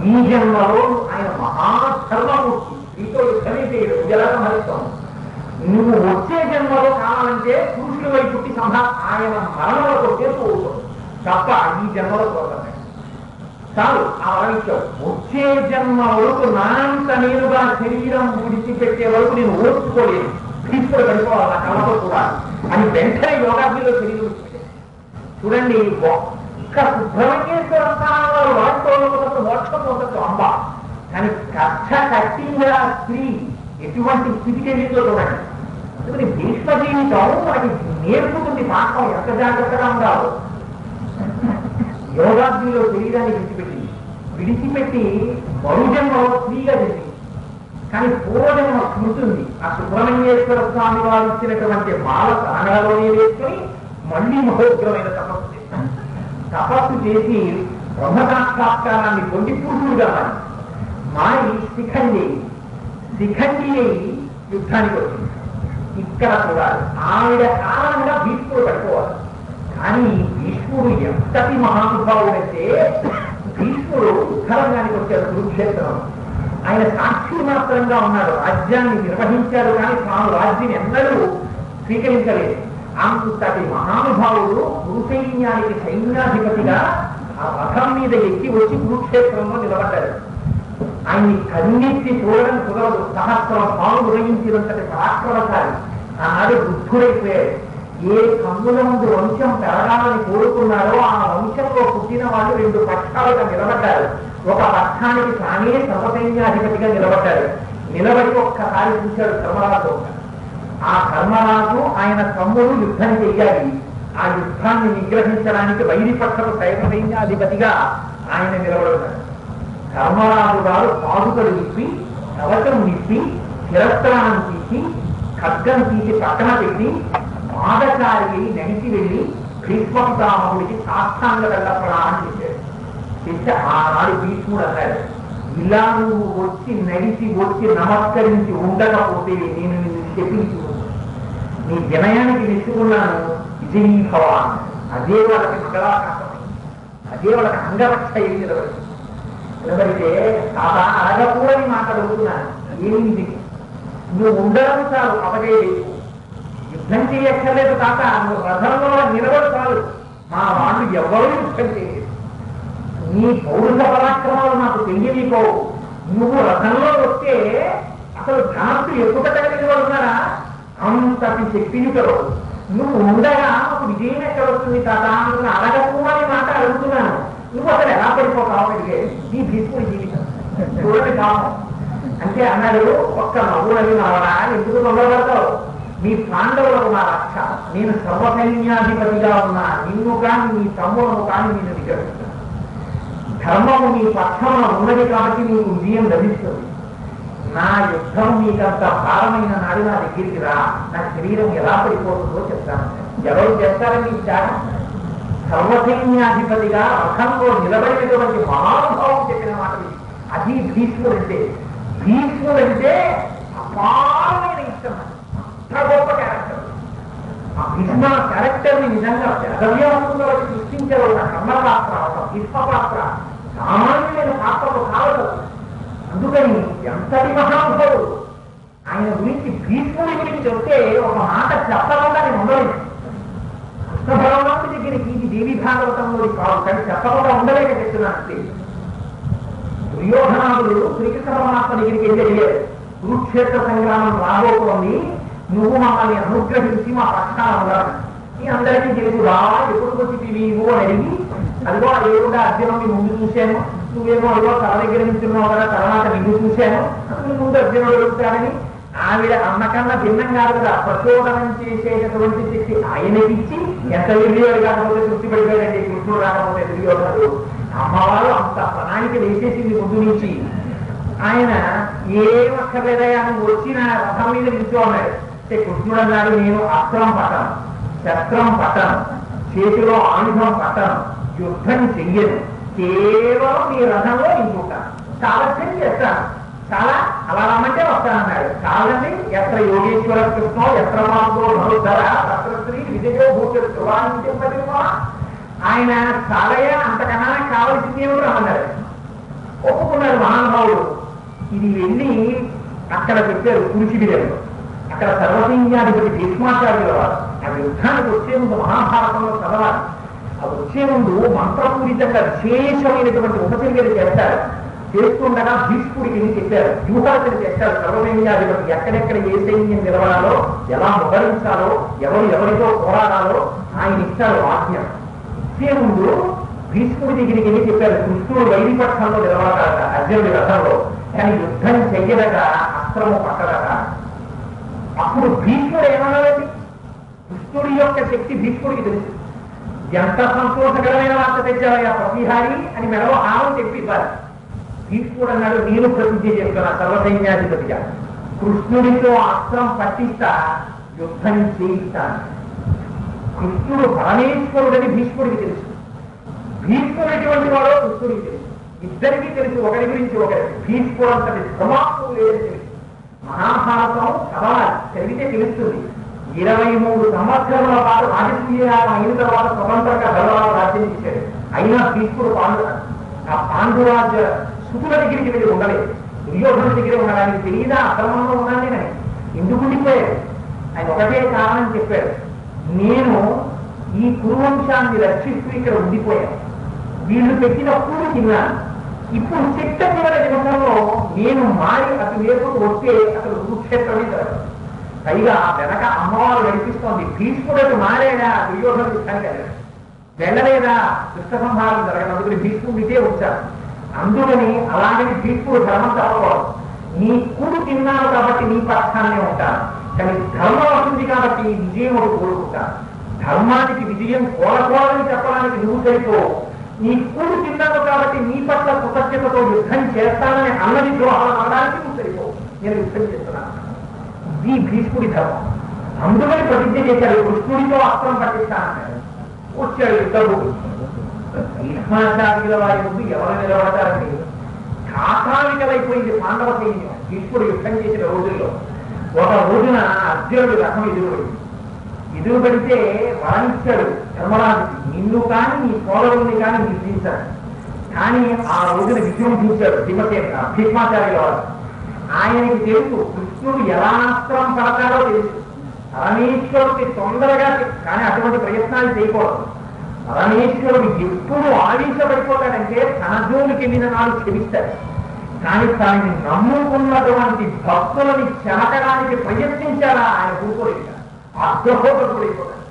ఈ జన్మలో ఆయన మహాధర్మమూర్తి, స్త్రీతో యుద్ధమే చేయడు, ఎలా సంహరిస్తాం. నువ్వు వచ్చే జన్మలో కావాలంటే పురుషుల వైపు పుట్టి ఆయన మరణంలో చేస్తూ తప్ప ఈ జన్మలో కుదరదన్నాడు. చాలు ఆ వరించావు. వచ్చే జన్మ వరకు నాంత నేనుగా శరీరం విడిచిపెట్టే వరకు నేను ఓర్చుకోలేను, భీష్ముడు పడిపోవాలి నా కళ్ళతో చూడాలి అని వెంటనే యోగాగ్నిలో శరీరం విడిచిపెట్టాడు. చూడండి, ఒక్క సుబ్రహ్మణ్యేశ్వర స్థానాలు వాడుకోవాలన్నప్పుడు మోక్షం పొందొచ్చు అంబ. కానీ కక్ష కట్టిందా స్త్రీ ఎటువంటి స్థితికి వెళ్ళిందో చూడండి. అందుకని భీష్మ జీవితం మనకి నేర్పుతుంది పాఠం ఎంత జాగ్రత్తగా ఉండాలో. యోగాగ్నిలో శరీరాన్ని విడిచిపెట్టి బహుజన్మలో స్త్రీగా జరిగింది. కానీ పూర్వజన్మ స్మృతి ఉంది. ఆ సుబ్రహ్మణ్యేశ్వర స్వామి వారు ఇచ్చినటువంటి మాల ప్రాణాలోనే వేసుకొని మళ్లీ మహోగ్రమైన తపస్సు చేశారు. తపస్సు చేసి బ్రహ్మసాక్షాత్కారాన్ని పొంది పురుషుడుగా మారి శిఖండి యుద్ధానికి వచ్చింది. ఇక్కడ చూడాలి, ఆవిడ కారణంగా భీష్ముడు పడిపోవాలి. కానీ భీష్ముడు ఎంతటి మహానుభావుడంటే, భీష్ముడు ఉత్తరంగానికి వచ్చాడు కురుక్షేత్రం. ఆయన సాక్షి మాత్రంగా ఉన్నాడు, రాజ్యాన్ని నిర్వహించాడు, కానీ తాను రాజ్యం ఎన్నడూ స్వీకరించలేదు. అంతటి మహానుభావుడు కురుసైన్యానికి సైన్యాధిపతిగా ఆ రథం మీద ఎక్కి వచ్చి కురుక్షేత్రంలో నిలబడ్డాడు. ఆయన్ని కన్నెత్తి చూడడం కుదరదు. సహస్రం పాలు ఉదయించినంతటి పరాక్రమశాలి. ఆనాడు వృద్ధుడైపోయాడు. ఏ కన్నుల ముందు వంశం పెరగాలని కోరుకున్నారో ఆ వంశంలో పుట్టిన వాళ్ళు రెండు పక్షాలుగా నిలబడ్డారు. ఒక పక్షానికి తానే సర్వసైన్యాధిపతిగా నిలబడ్డాడు. నిలబడి ఒక్కసారి చూశాడు ధర్మరాజు. ఆ ధర్మరాజు ఆయన తమ్ముడు యుద్ధం చెయ్యాలి. ఆ యుద్ధాన్ని నిగ్రహించడానికి వైరిపక్షపు సైన్యాధిపతిగా ఆయన నిలబడున్నాడు. ధర్మరాజు గారు పాదుకలు నిప్పి, కవచం నిప్పి, శిరస్త్రాన్ని తీసి, ఖడ్గం తీసి పక్కన పెట్టి పాదచారి నడిచి వెళ్ళి భీష్మపితామహుడికి సాష్టాంగ దండ ప్రదానం చేశాడు. చేస్తే ఆనాడు భీష్ముడు అన్నాడు, ఇలా నువ్వు వచ్చి నడిచి వచ్చి నమస్కరించి ఉండకపోతే నేను నిన్ను చెప్పించు, నీ వినయానికి మెచ్చుకున్నాను, విజయీభవ. అదే వాళ్ళకి మంగళాకాశం, అదే వాళ్ళకి అంగరక్ష నిలబడితే తాత అడగకూడని మాట అడుగుతున్నాను. ఏమిటి నువ్వు ఉండడం చాలు, అవగే యుద్ధం చేయక్కర్లేదు తాత, నువ్వు రథంలో నిలబడి చాలు, మా వాళ్ళు ఎవరూ యుద్ధం చేయలేదు. నీ పౌరుష పరాక్రమాలు నాకు తెలియనిపోవు. నువ్వు రథంలో వస్తే అసలు ధనస్సు ఎక్కువగలిగిన వాళ్ళు ఉన్నారా? అంతటి శక్తియుతలో నువ్వు ఉండగా నాకు విజయం ఎక్కడ వస్తుంది తాత? నువ్వు అడగకూడని మాట అడుగుతున్నాను, నువ్వు అసలు ఎలా పడిపోతావు? అడిగే నీ భీష్ముడి జీవితం చూడండి పాపం. అంటే అన్నాడు, ఒక్క నవ్వులని నవ్వరా, ఎందుకు నవ్వబడతావు? నీ పాండవులకు నా రక్ష, నేను సర్వసైన్యాధిపతిగా ఉన్నా, నిన్ను కానీ నీ తమ్ములను కానీ నేను విగ్రహిస్తాను. ధర్మము నీ పక్షంలో ఉన్నది కాబట్టి నీకు విజయం లభిస్తుంది. నా యుద్ధం నీకంత భారమైన నాడు నా దగ్గరికి రా, నా శరీరం ఎలా పడిపోతుందో చెప్తాను. ఎవరు చేస్తారని నీకు త్యాగం? సర్వసైన్యాధిపతిగా రథంలో నిలబడినటువంటి మహానుభావం చెప్పిన మాటలు. అది భీష్ముడంటే. భీష్ముడంటే అపారమైన ఇష్టం, అంత గొప్ప క్యారెక్టర్. ఆ భీష్మ క్యారెక్టర్ ని నిజంగా జగవ్యాసంలో సృష్టించారు. ఒక కర్మ పాత్ర, ఒక భీష్మ పాత్ర సామాన్యమైన పాత్రలు కావదు. అందుకని ఎంతటి మహానుభావుడు. ఆయన గురించి భీష్ముడి గురించి చెప్తే ఒక మాట చెప్పకుండా నేను ఉండలేదు. కృష్ణ భగవానుడి దగ్గరికి ఇది దేవి భాగవతంలో కాదు, కానీ చెప్పకుండా ఉండలేక చెప్తున్నాను. దుర్యోధనాదులు శ్రీకృష్ణ పరమాత్మ దగ్గరికి వెళ్ళి అడిగారు, కురుక్షేత్ర సంగ్రామం రాబోతోంది, నువ్వు మమ్మల్ని అనుగ్రహించి మా పక్షాన ఉండాలి. ఈ అందరికీ తెలుసు రా, ఎప్పుడు వచ్చి నీవు అని అడిగి, అదిగో ఏడుగా అర్జునుని ముందు చూశాను, నువ్వేమో అదిగో తల దగ్గర నించున్నావు కదా, తర్వాత నిన్ను చూశాను, నీ ముందు అర్జునుడు అడుగుతాడని ఆవిడ అన్నకన్నా భిన్నం కాదు కదా. ప్రచోదనం చేసేటటువంటి శక్తి ఆయనకిచ్చి ఎంత విలువలు కాకపోతే తృప్తి పడిపోయాడండి కృష్ణుడు రాకపోతే దుర్యోధనుడు. అమ్మవారు అంత ప్రణాళిక వేసేసింది ముందు నుంచి. ఆయన ఏమక్కర్లేదయా నువ్వు వచ్చిన రథం మీద నిల్చో అన్నాడు. కృష్ణుడు అన్నాడు, నేను అస్త్రం పట్టను, శస్త్రం పట్టను, చేతిలో ఆయుధం పట్టను, యుద్ధం చెయ్యను, కేవలం నీ రథంలో నింపుకుంటాను, సాలస్యం చేస్తాను. చాలా అలా రమ్మంటే వస్తానన్నాడు. కాదండి, ఎత్ర యోగేశ్వర కృష్ణో ఎత్ర మాతో భరుధర రత్రశ్రీ విజయో భూచరు. ఆయన చాలయ్య, అంతకన్నా కావలసింది ఏమో రమ్మన్నాడు. ఒప్పుకున్నాడు మహానుభావుడు. ఇది వెళ్ళి అక్కడ పెట్టారు కురుచిబిలో. అక్కడ సర్వసైన్యాధిపతి భీష్మాచార్యుల వారు ఆ యుద్ధానికి వచ్చే ముందు మహాభారతంలో చదవాలి. అది వచ్చే ముందు మంత్రపూరితంగా విశేషమైనటువంటి ఉపచర్యలు చేస్తారు. చేస్తుండగా భీష్ముడికి వెళ్ళి చెప్పారు, వ్యూహాలు చేస్తారు. సర్వసైన్యాధిపతి ఎక్కడెక్కడ ఏ సైన్యం నిలబడాలో, ఎలా మొదలించాలో, ఎవరితో పోరాడాలో ఆయన ఇస్తారు ఆజ్ఞ. ఇచ్చే ముందు భీష్ముడి దగ్గరికి వెళ్ళి చెప్పారు, కృష్ణుడు వైదిపక్షంలో నిలబడతాడట అర్జునుడి రథంలో, కానీ యుద్ధం చెయ్యదట, అస్త్రము పట్టదట. అప్పుడు భీష్ముడు ఏమన్నాడండి? కృష్ణుడి యొక్క శక్తి భీష్ముడికి తెలుసు. ఎంత సంతోషకరమైన వార్త తెచ్చావయ్యా ప్రతిహారి అని మెడలో హారం చెప్పివ్వాలి. భీష్ముడు అన్నాడు, నేను ప్రతిజ్ఞ చేస్తున్నా సర్వసైన్యాధిపతిగా, కృష్ణుడితో అస్త్రం పట్టిస్తా, యుద్ధం చేయిస్తాను. కృష్ణుడు పరమేశ్వరుడని భీష్ముడికి తెలుసు. భీష్ముడు ఎటువంటి వాడో కృష్ణుడికి తెలుసు. ఇద్దరికీ తెలుసు, ఒకరి గురించి ఒకరికి. భీష్ముడు అంతటి ధర్మాత్ముడు లేదని తెలుసు. మహాభారతం చదవాలి, చదివితే తెలుస్తుంది. 23 సంవత్సరాల పాటు రాజకీయాలు అయిన తర్వాత స్వతంత్రంగా ధర్మాలు రాజ్యం చేశాడు. అయినా భీష్ముడు ఆ పాండురాజ సుతుల దగ్గరికి వెళ్ళి ఉండలేదు. దుర్యోధను దగ్గర ఉండడానికి తెలియదా అక్రమంలో ఉన్నాను నేనని. ఎందుకు ఉండిపోయాడు? ఆయన ఒకటే కారణం చెప్పాడు, నేను ఈ కురువంశాన్ని రక్షిస్తూ ఇక్కడ ఉండిపోయాను, వీళ్ళు పెట్టిన పూలు తిన్నాను. ఇప్పుడు చిట్ట చివరి నిమిషంలో నేను మారి అటు వేపుకు వస్తే అసలు కురుక్షేత్రమే జరగదు. పైగా వెనక అమ్మవారు నడిపిస్తోంది. భీష్ముడు మారేడా దుర్యోధను యుద్ధానికి వెళ్ళలేదా దుష్ట సంహారం జరగదు. అందుకని భీష్ముడికే వచ్చారు. అందుకని అలాగని భీష్ముడు ధర్మం తప్పకూడదు. నీ కూడు తిన్నాను కాబట్టి నీ పక్షాన్నే ఉంటాను, కానీ ధర్మం వస్తుంది కాబట్టి విజయం ఒకటి కోరుకుంటాను. ధర్మానికి విజయం కోరకూడదని చెప్పడానికి నువ్వు సరిపో. నీ కూడు తిన్నావు కాబట్టి నీ పట్ల కృతజ్ఞతతో యుద్ధం చేస్తానని అన్నది ద్రోహాలు అనడానికి నువ్వు సరిపో. నేను యుద్ధం చేస్తున్నాను. ఇది భీష్ముడి ధర్మం. అందుకని ప్రతిజ్ఞ చేశాడు, కృష్ణుడితో అస్త్రం పట్టిస్తానన్నాడు. వచ్చాడు యుద్ధభూమి. భీష్మాచార్యుల వారి ముందు ఎవరు నిలబడతారండి? కాకావికలైపోయింది పాండవ సైన్యం భీష్ముడు యుద్ధం చేసిన రోజుల్లో. ఒక రోజున అర్జునుడు రథం ఎదురుపడితే వరణించాడు ధర్మరాజుకి, నిన్ను కానీ నీ సోదరుల్ని కానీ నిర్మించాడు. కానీ ఆ రోజున విజయం చూశాడు భీష్మాచార్యుల వారు. ఆయనకి తెలుసు కృష్ణుడు ఎలా అస్త్రం పడతాడో తెలుసు. పరమేశ్వరుడికి తొందరగా, కానీ అటువంటి ప్రయత్నాలు చేయకూడదు. పరమేశ్వరుడు ఎప్పుడు ఆవేశపడిపోతాడంటే తన జోలికి వెళ్ళిన నాడు క్షమిస్తాడు. కానీ తనని నమ్ముకున్నటువంటి భక్తులని చెనకడానికి ప్రయత్నించారా ఆయన కూర్చోలేదు, అర్ధహోపడిపోతాడు.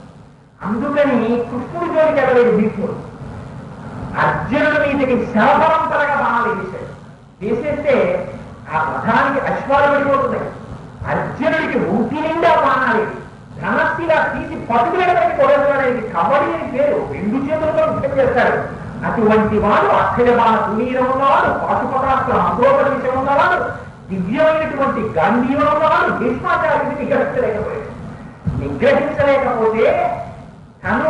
అందుకని కృష్ణుడి జోలికి వెళ్ళలేదు భీష్ముడు. అర్జునుడి మీదకి శరపరంపరగా బాణాలు వేసేస్తే ఆ రథానికి అశ్వాలు పడిపోతున్నాయి. అర్జునుడికి ఊటి నిండా బాణాలు ధనస్తిలా తీసి పట్టుకునేటువంటి కొడడానికి కబడ్డీ అని పేరు, 2 చేతులతో యుద్ధం చేస్తాడు. అటువంటి వాడు అక్షయ బాణ సునీరం ఉన్నవాడు, పాశుపటాస్త్ర అమృత విషయం ఉన్నవాడు, దివ్యమైనటువంటి గాంధీవం ఉన్నవాడు భీష్మాచార్యుడిని నిగ్రహించలేకపోతే తను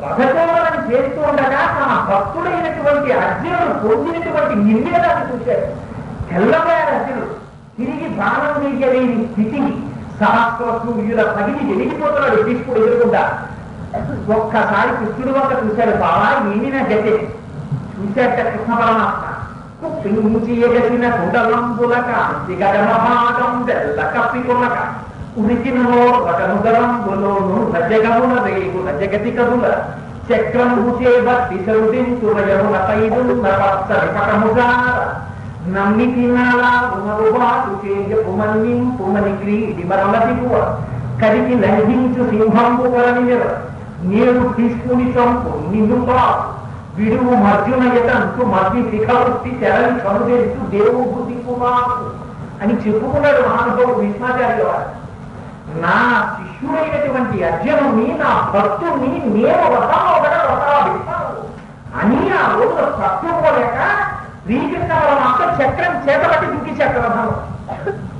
రథచోదనం చేస్తూ ఉండగా తన భక్తుడైనటువంటి అర్జునుడు పొందినటువంటి నిర్వేదాన్ని చూశాడు. తెల్లబోయాడు అర్జునుడు. తిరిగి బాణం వేయలేని స్థితిని సహస్ర సూర్యుల పగిలి వెలిగిపోతున్నాడు భీష్ముడు ఎదురుకుండా. ఒక్కసారి కృష్ణుడు వంక చూశాడు. బాబా ఏమినా గతే చూశాట కృష్ణ పరమాత్మ. కుప్పించి ఎగసిన కుండలంబులక దిగడమభాగం వెల్ల కప్పికొనక ఉరికినో రకనుగరంబులోను రజగమున రేగు రజగతి కదుల చక్రము చేబట్టి సరుదించురయమున పైదున్న పచ్చని పటముగార నమ్మి తినాలా ఉమరుబాటు చేయపుమని క్రీడి మరల దిగువ కరికి లంఘించు సింహంబు కరని నేడు తీసుకుని చంపు నిన్నుగా విడువు మర్జునయతంతు మధ్య శిఖవృత్తి తెరని చనుదేస్తూ దేవు బుద్ధి కుమారు అని చెప్పుకున్నాడు మహానుభావుడు భీష్మాచార్యుల వారు. నా శిష్యుడైనటువంటి అర్జునుని, నా భక్తుని నేను అని ఆ రోజున తట్టుకోలేక శ్రీకృష్ణ పరమాత్మ చక్రం చేతబట్టి దూకించాడు రథంలో.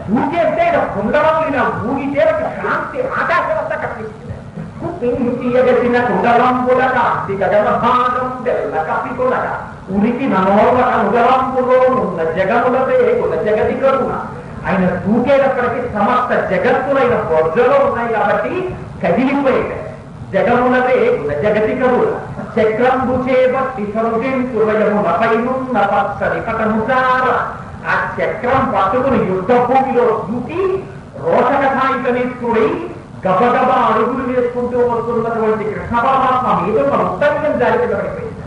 దూకేస్తే ఇలా కుండలం ఇలా ఊగితే శాంతి ఆకాశమంతా కప్పిస్తుంది. కుప్పించిన కుండలంబులక దిగజమభాగం తెల్ల కప్పికొనక ఉనికి నమోదక నుగలంబులోనున్న జగములదే కుల జగతి కరుణ. ఆయన దూకేటప్పటికీ సమస్త జగత్తులైన బొజ్జలో ఉన్నాయి కాబట్టి కదిలిపోయాయి. జగములదే కుల జగతి కరుణ చక్రంబు చేపట్టి సరుగెంతురయములపైనున్న పచ్చని పటముచార. ఆ చక్రం పట్టుకుని యుద్ధ భూమిలో దూకి రోషకథాయికనేత్రుడై గబగబా అడుగులు వేసుకుంటూ వస్తున్నటువంటి కృష్ణ పరమాత్మ మీద మన ఉత్తరం జారి పడిపోయింది.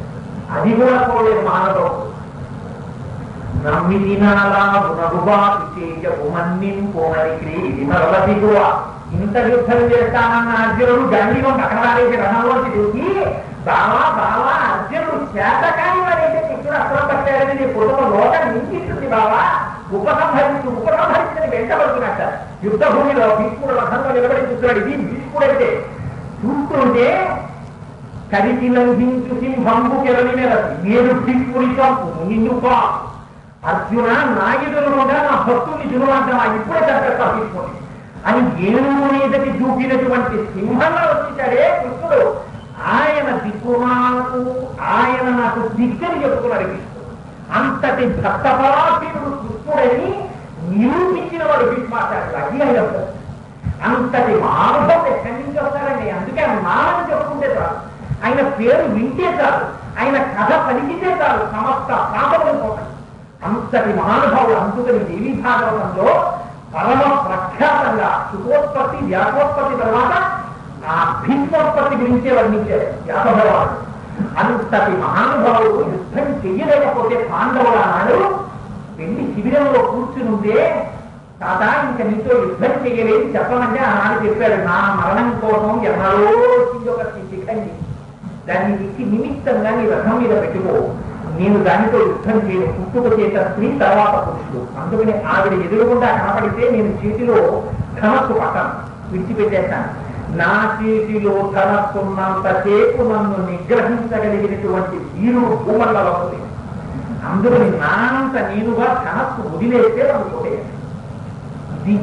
అది కూడా పోలేదు మానవుడు. నమ్మి తినాలా గుణగుబాటు చేయమన్నింపోమని క్రీడి మరల దిగువ. ఇంత యుద్ధం చేస్తానన్న అర్జునుడు గండిగొండ అక్కడ వాడేసి రణంలోకి దూకి బావా బావా అర్జునుడు చేతకాని వాడైతే కృష్ణుడు అస్త్రం పట్టాడని నీ కుటుంబ లోకం నిందిస్తుంది బావా, ఉపసంహరించని వెంటబడుతున్నట్ట. యుద్ధ భూమిలో భీష్ముడు రథంలో నిలబడి చూస్తున్నాడు. ఇది భీష్ముడైతే చూస్తుంటే కరికి లంఘించు సింహంబు కెరని మెరసి నేడు భీష్ముడి చంపు నిన్నుకో. అర్జున నా ఎదురుగా నా భక్తుని జునుమంటావా, ఇప్పుడే చంపేస్తా భీష్ముడి అని ఏనుగు మీదకి దూకినటువంటి సింహంగా వచ్చేసాడే కృష్ణుడు. ఆయన దిక్కుమాకు, ఆయన నాకు దిగ్గని చెప్పుకున్నాడు కృష్ణుడు. అంతటి భక్తపరాధీనుడు కృష్ణుడని నిరూపించిన వాడు భీష్మాచార్యుడు. అది ఆయన అంతటి మానవుడు ఎక్కడి నుంచి వస్తారండి. అందుకే ఆయన నామని చెప్పుకుంటే చాలు, ఆయన పేరు వింటే చాలు, ఆయన కథ పలికితే చాలు, సమస్త పాపములు పోతాయి. అంతటి మహానుభావుడు. అందుకని దేవీ భాగవతంలో పరమ ప్రఖ్యాతంగా సుఖోత్పత్తి వ్యాసోత్పత్తి తర్వాత ఆ భీష్మోత్పత్తి గురించే వర్ణించారు వ్యాసభగవానుడు. అంతటి మహానుభావుడు యుద్ధం చెయ్యలేకపోతే పాండవుల నాడు వెళ్ళి శిబిరంలో కూర్చునుంటే తాత ఇంక నీతో యుద్ధం చెయ్యలేదు చెప్పమంటే ఆనాడు చెప్పాడు, నా మరణం కోసం ఎన్నడో ఒక శిఖండి, దాన్ని ఇచ్చి నిమిత్తంగా నీ రథం మీద పెట్టుకో, నేను దానితో యుద్ధం చేయను. పుట్టుక చేత స్త్రీ తర్వాత పురుషుడు. అందుకని ఆవిడ ఎదురుగుండా కనపడితే నేను చేతిలో ధనస్సు పట్టాను, విడిచిపెట్టేస్తాను. నా చేతిలో ధనస్సున్నంతసేపు నన్ను నిగ్రహించగలిగినటువంటి వీరుడు భూమండలం ఉంది. అందుకని నానంత నేనుగా ధనస్సు వదిలేస్తే నన్ను కొట్టేయాలి. ఇది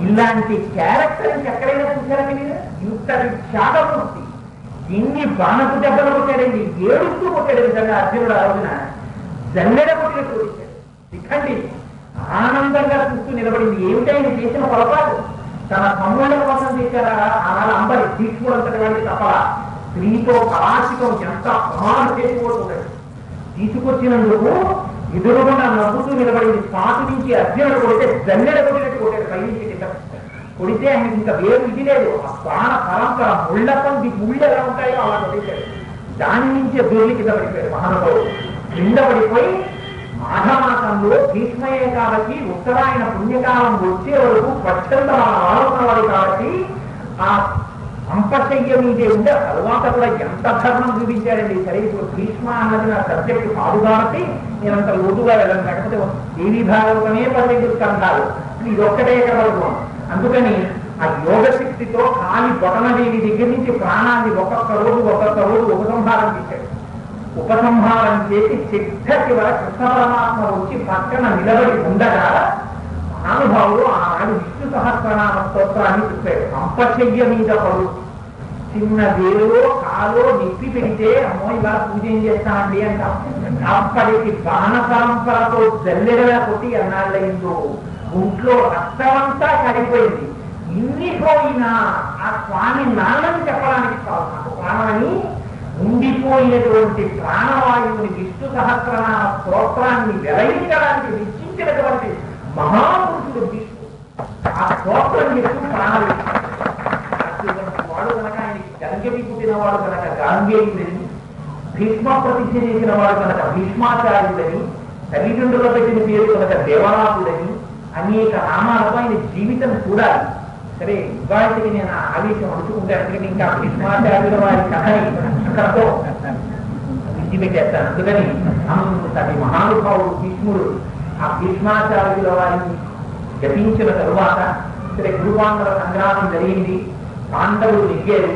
ఇలాంటి క్యారెక్టర్ ఎక్కడైనా చూశారండి మీరు? ఇంతటి త్యాగమూర్తి ఎన్ని బాణపు దెబ్బలు కొట్టాడండి, ఏడుస్తూ కొట్టాడు నిజంగా అర్జునుడు. ఆ రోజున జల్లెడ కొట్టినట్టు ఓడించాడు. శిఖండి ఆనందంగా చూస్తూ నిలబడింది. ఏమిటైనా చేసిన పొరపాటు తన తమ్ముళ్ళ కోసం చేశారా? ఆనాడు అంబరి భీష్ముడు అంతటి వాడికి తప్ప స్త్రీతో కళాశికం ఎంత ప్రమాణం చేసుకోవడం తీసుకొచ్చినందుకు ఎదురుగుండా నవ్వుతూ నిలబడింది. పాటు నుంచి అర్జునుడు కొడితే జల్లెడ కొట్టినట్టు కొట్టాడు. పై నుంచి కింద కొడితే ఆయనకి ఇంకా వేరు ఇది లేదు. ఆ బాణ పరంపర ముళ్ళు ఎలా ఉంటాయో అలా కొట్టేశాడు. దాని నుంచే దూరి కింద పడిపోయాడు మహానుభావుడు. కింద పడిపోయి మాఘమాసంలో భీష్మయే కాబట్టి ఉత్తరాయణ పుణ్యకాలం వచ్చే వరకు స్వచ్ఛంద ఆలోచనవాడు కాబట్టి ఆ అంపశయ్య మీదే ఉండే తరువాత కూడా ఎంత ధర్మం చూపించాడండి. సరే ఇప్పుడు భీష్మ అన్నది నా సబ్జెక్ట్ కాదు కాబట్టి నేను అంత లోతుగా వెళ్ళను. లేకపోతే దేవీ భాగవతమే 12 స్కంధాలు, ఇది ఒక్కటే కలగడం. అందుకని ఆ యోగ శక్తితో కాలి బొటనదేవి దగ్గర నుంచి ప్రాణాన్ని ఒక్కొక్క రోజు ఉపసంహారం చేశాడు. ఉపసంహారం చేసి చిట్ట చివర కృష్ణ పరమాత్మ వచ్చి పక్కన నిలబడి ఉండగా మహానుభావుడు ఆనాడు విష్ణు సహస్రనామ స్తోత్రాన్ని చెప్పాడు. అంపశయ్య మీద పడు చిన్న వేలో కాలో నిప్పి పెడితే అమ్మో ఇలా పూజ ఏం చేస్తామండి అంటాం. అప్పటికి బాణ పరంపరతో జల్లెడలా కొట్టి అన్నాళ్ళయిందో ఒంట్లో రక్తమంతా కడిపోయింది. ఇన్ని పోయినా ఆ స్వామి నాన్నని చెప్పడానికి కాదు, నాకు ప్రాణమని ఉండిపోయినటువంటి ప్రాణవాయువుని విష్ణు సహస్రనామ స్తోత్రాన్ని వెలయించడానికి నిశ్చించినటువంటి మహాపురుషుడు విష్ణు. ఆ స్తోత్రం చెప్తూ ప్రాణాలు వాడు కనుక ఆయనకి గంగకి పుట్టిన వాడు కనుక గాంగేయుడని, భీష్మ ప్రతిజ్ఞ చేసిన వాడు కనుక భీష్మాచార్యుడని, తల్లిదండ్రుల పెట్టిన పేరు కనుక దేవనాథుడని అనేక నామాలతో ఆయన జీవితం చూడాలి. సరే ఇవాళకి నేను ఆవేశం అనుకుంటాను. ఎందుకంటే ఇంకా భీష్మాచార్యుల వారి కథని అక్కడతో విడిచిపెట్టేస్తాను. అందుకని అంతటి మహానుభావుడు భీష్ముడు ఆ భీష్మాచార్యుల వారిని జపించిన తరువాత సరే గురువాంగల సంగ్రామం జరిగింది. పాండవులు నెగ్గారు.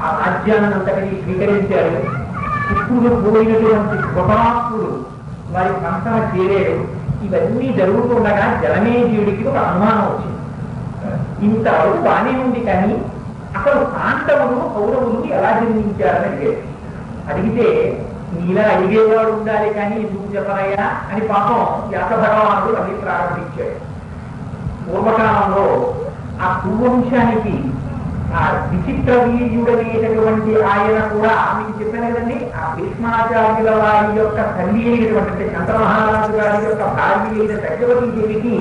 ఆ రాజ్యాన్ని అంతటినీ స్వీకరించారు. ఇప్పుడు పోయినటువంటి కృపాత్ముడు వారి సంతన చేరాడు. ఇవన్నీ జరుగుతుండగా జలమేజయుడికి ఒక అనుమానం వచ్చింది. ఇంతవరకు బానే ఉంది కానీ అసలు పాండవులు కౌరవులు ఎలా జన్మించారని అడిగాడు. అడిగితే నీలా అడిగేవాడు ఉండాలి కానీ ఎందుకు చెప్పనయ్యా అని పాపం వ్యాస భగవానుడు అన్ని ప్రారంభించాడు. పూర్వకాలంలో ఆ కురువంశానికి ఆ విచిత్ర వీర్యుడనేటటువంటి ఆయన కూడా మీకు చెప్పాను కదండి, ఆ భీష్మాచార్యుల వారి యొక్క తల్లి అయినటువంటి చంద్రమహారాజు గారి యొక్క భార్య అయిన చక్రవర్తి దేవికి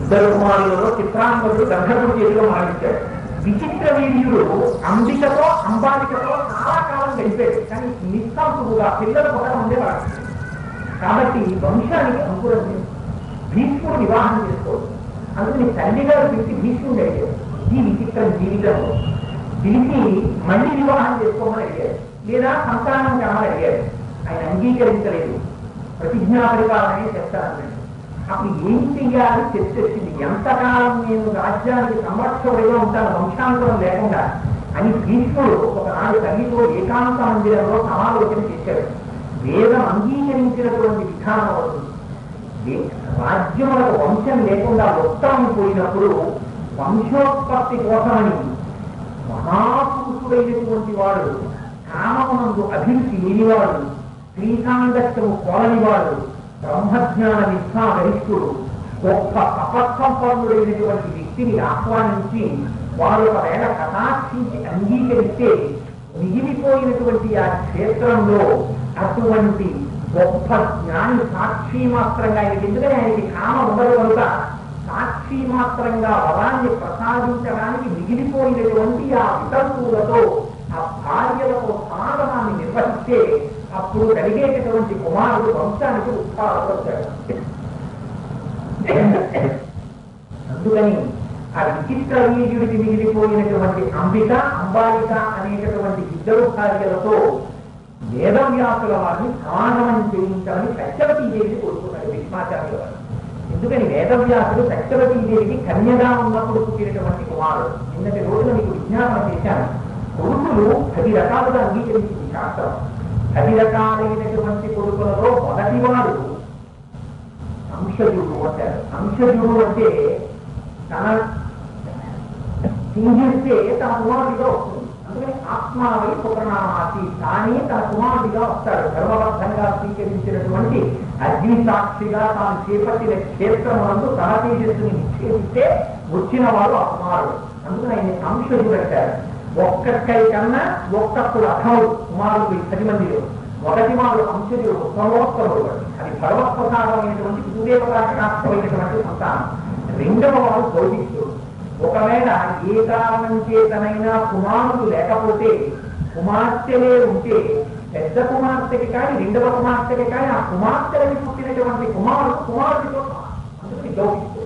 ఇద్దరు కుమారులలో చిత్రాంగదుడు గంధర్వుడు చేతిలో మరణించాడు. విచిత్ర వీర్యుడు అంబికతో అంబాలికతో చాలా కాలం గడిపాడు. కానీ నిస్సంతుడుగా పిల్లలు కూడా ఉండేవాడు. కాబట్టి వంశానికి అనుకూలం లేదు. భీష్ముడు వివాహం చేసుకోవచ్చు. అందుకని తల్లిగారు పిలిచి భీష్ముడు అడిగారు. ఈ విచిత్రం జీవితంలో పిలిచి మళ్ళీ వివాహం చేసుకోమని అడిగారు, లేదా సంతానం కామని అడిగారు. ఆయన అంగీకరించలేదు. ప్రతిజ్ఞా పరిపాలనే చేస్తానన్నాడు. అప్పుడు ఏం చెయ్యాలి చర్చ వచ్చింది. ఎంతకాలం నేను రాజ్యానికి సంరక్షకుడిగా ఉంటాను వంశాంతరం లేకుండా అని భీష్ముడు ఒకనాడు తల్లితో ఏకాంత మందిరంలో సమాలోచన చేశాడు. వేదం అంగీకరించినటువంటి విధానం అవుతుంది. రాజ్యములకు వంశం లేకుండా ఉత్తరం పోయినప్పుడు వంశోత్పత్తి కోసమని మహాపురుషుడైనటువంటి వాడు, కామమునందు అభిరుచి లేనివాడు, శ్రీసాంగత్యము కోరనివాడు, బ్రహ్మజ్ఞాన నిష్ఠా గరిష్ఠుడు, గొప్ప తపస్సంపన్నుడైనటువంటి వ్యక్తిని ఆహ్వానించి వారు ఒకవేళ కటాక్షించి అంగీకరిస్తే మిగిలిపోయినటువంటి ఆ క్షేత్రంలో అటువంటి గొప్ప జ్ఞాని సాక్షి మాత్రంగా ఆయనకి, ఎందుకని ఆయనకి కామ ఉండదు కనుక సాక్షి మాత్రంగా వరాన్ని ప్రసాదించడానికి మిగిలిపోయినటువంటి ఆ వితంతువులతో ఆ భార్యలతో సమాగమాన్ని నిర్వహిస్తే అప్పుడు కలిగేటటువంటి కుమారుడు వంశానికి ఉత్పాదపడతాడు. అందుకని ఆ విచిత్ర వీర్యుడికి మిగిలిపోయినటువంటి అంబిక అంబాలిక అనేటటువంటి ఇద్దరు భార్యలతో వేదవ్యాసుల వారిని సమాగమం చేయించాలని సత్యవతీదేవిని కోరుకున్నాడు భీష్మాచార్యుల వారు. ఎందుకని వేదవ్యాసుడు సత్యవతీదేవికి కన్యగా ఉన్నప్పుడు పుట్టినటువంటి కుమారుడు. నిన్నటి రోజున మీకు విజ్ఞాపన చేశాను. కొడుకులు 10 రకాలుగా అంగీకరించింది శాస్త్రం. 10 రకాలైనటువంటి కొడుకులలో మొదటివాడు అంశజుడు అంటారు. అంశజుడు అంటే తన సింగిస్తే తన కుమారుడిగా వస్తుంది. అందుకని ఆత్మావై పుత్రనామాసి, తానే తన కుమారుడిగా వస్తాడు. ధర్మబద్ధంగా స్వీకరించినటువంటి అగ్ని సాక్షిగా తాను చేపట్టిన క్షేత్రమునందు తన తేజస్సుని నిక్షేపిస్తే వచ్చిన వాడు ఆ కుమారుడు. అందుకని ఆయన అంశుడు పెట్టారు. ఒక్కక్కడి కన్నా ఒక్కప్పుడు అధముడు కుమారుడు 10 మందిలో మొదటి వాడు అంశుడు ఉత్తమోత్తముడు. అది భగవత్ప్రసాదమైనటువంటి గురుదేవతాకటాక్షమైనటువంటి సంతానం. రెండవ వాడు సౌభిక్షుడు. ఒకవేళ ఏ కారణం చేతనైనా కుమారుడు లేకపోతే, కుమార్తెలే ఉంటే పెద్ద కుమార్తెకి కానీ రెండవ కుమార్తెకి కానీ ఆ కుమార్తెలకి పుట్టినటువంటి కుమారుడితో అందుకని గౌరవిస్తూ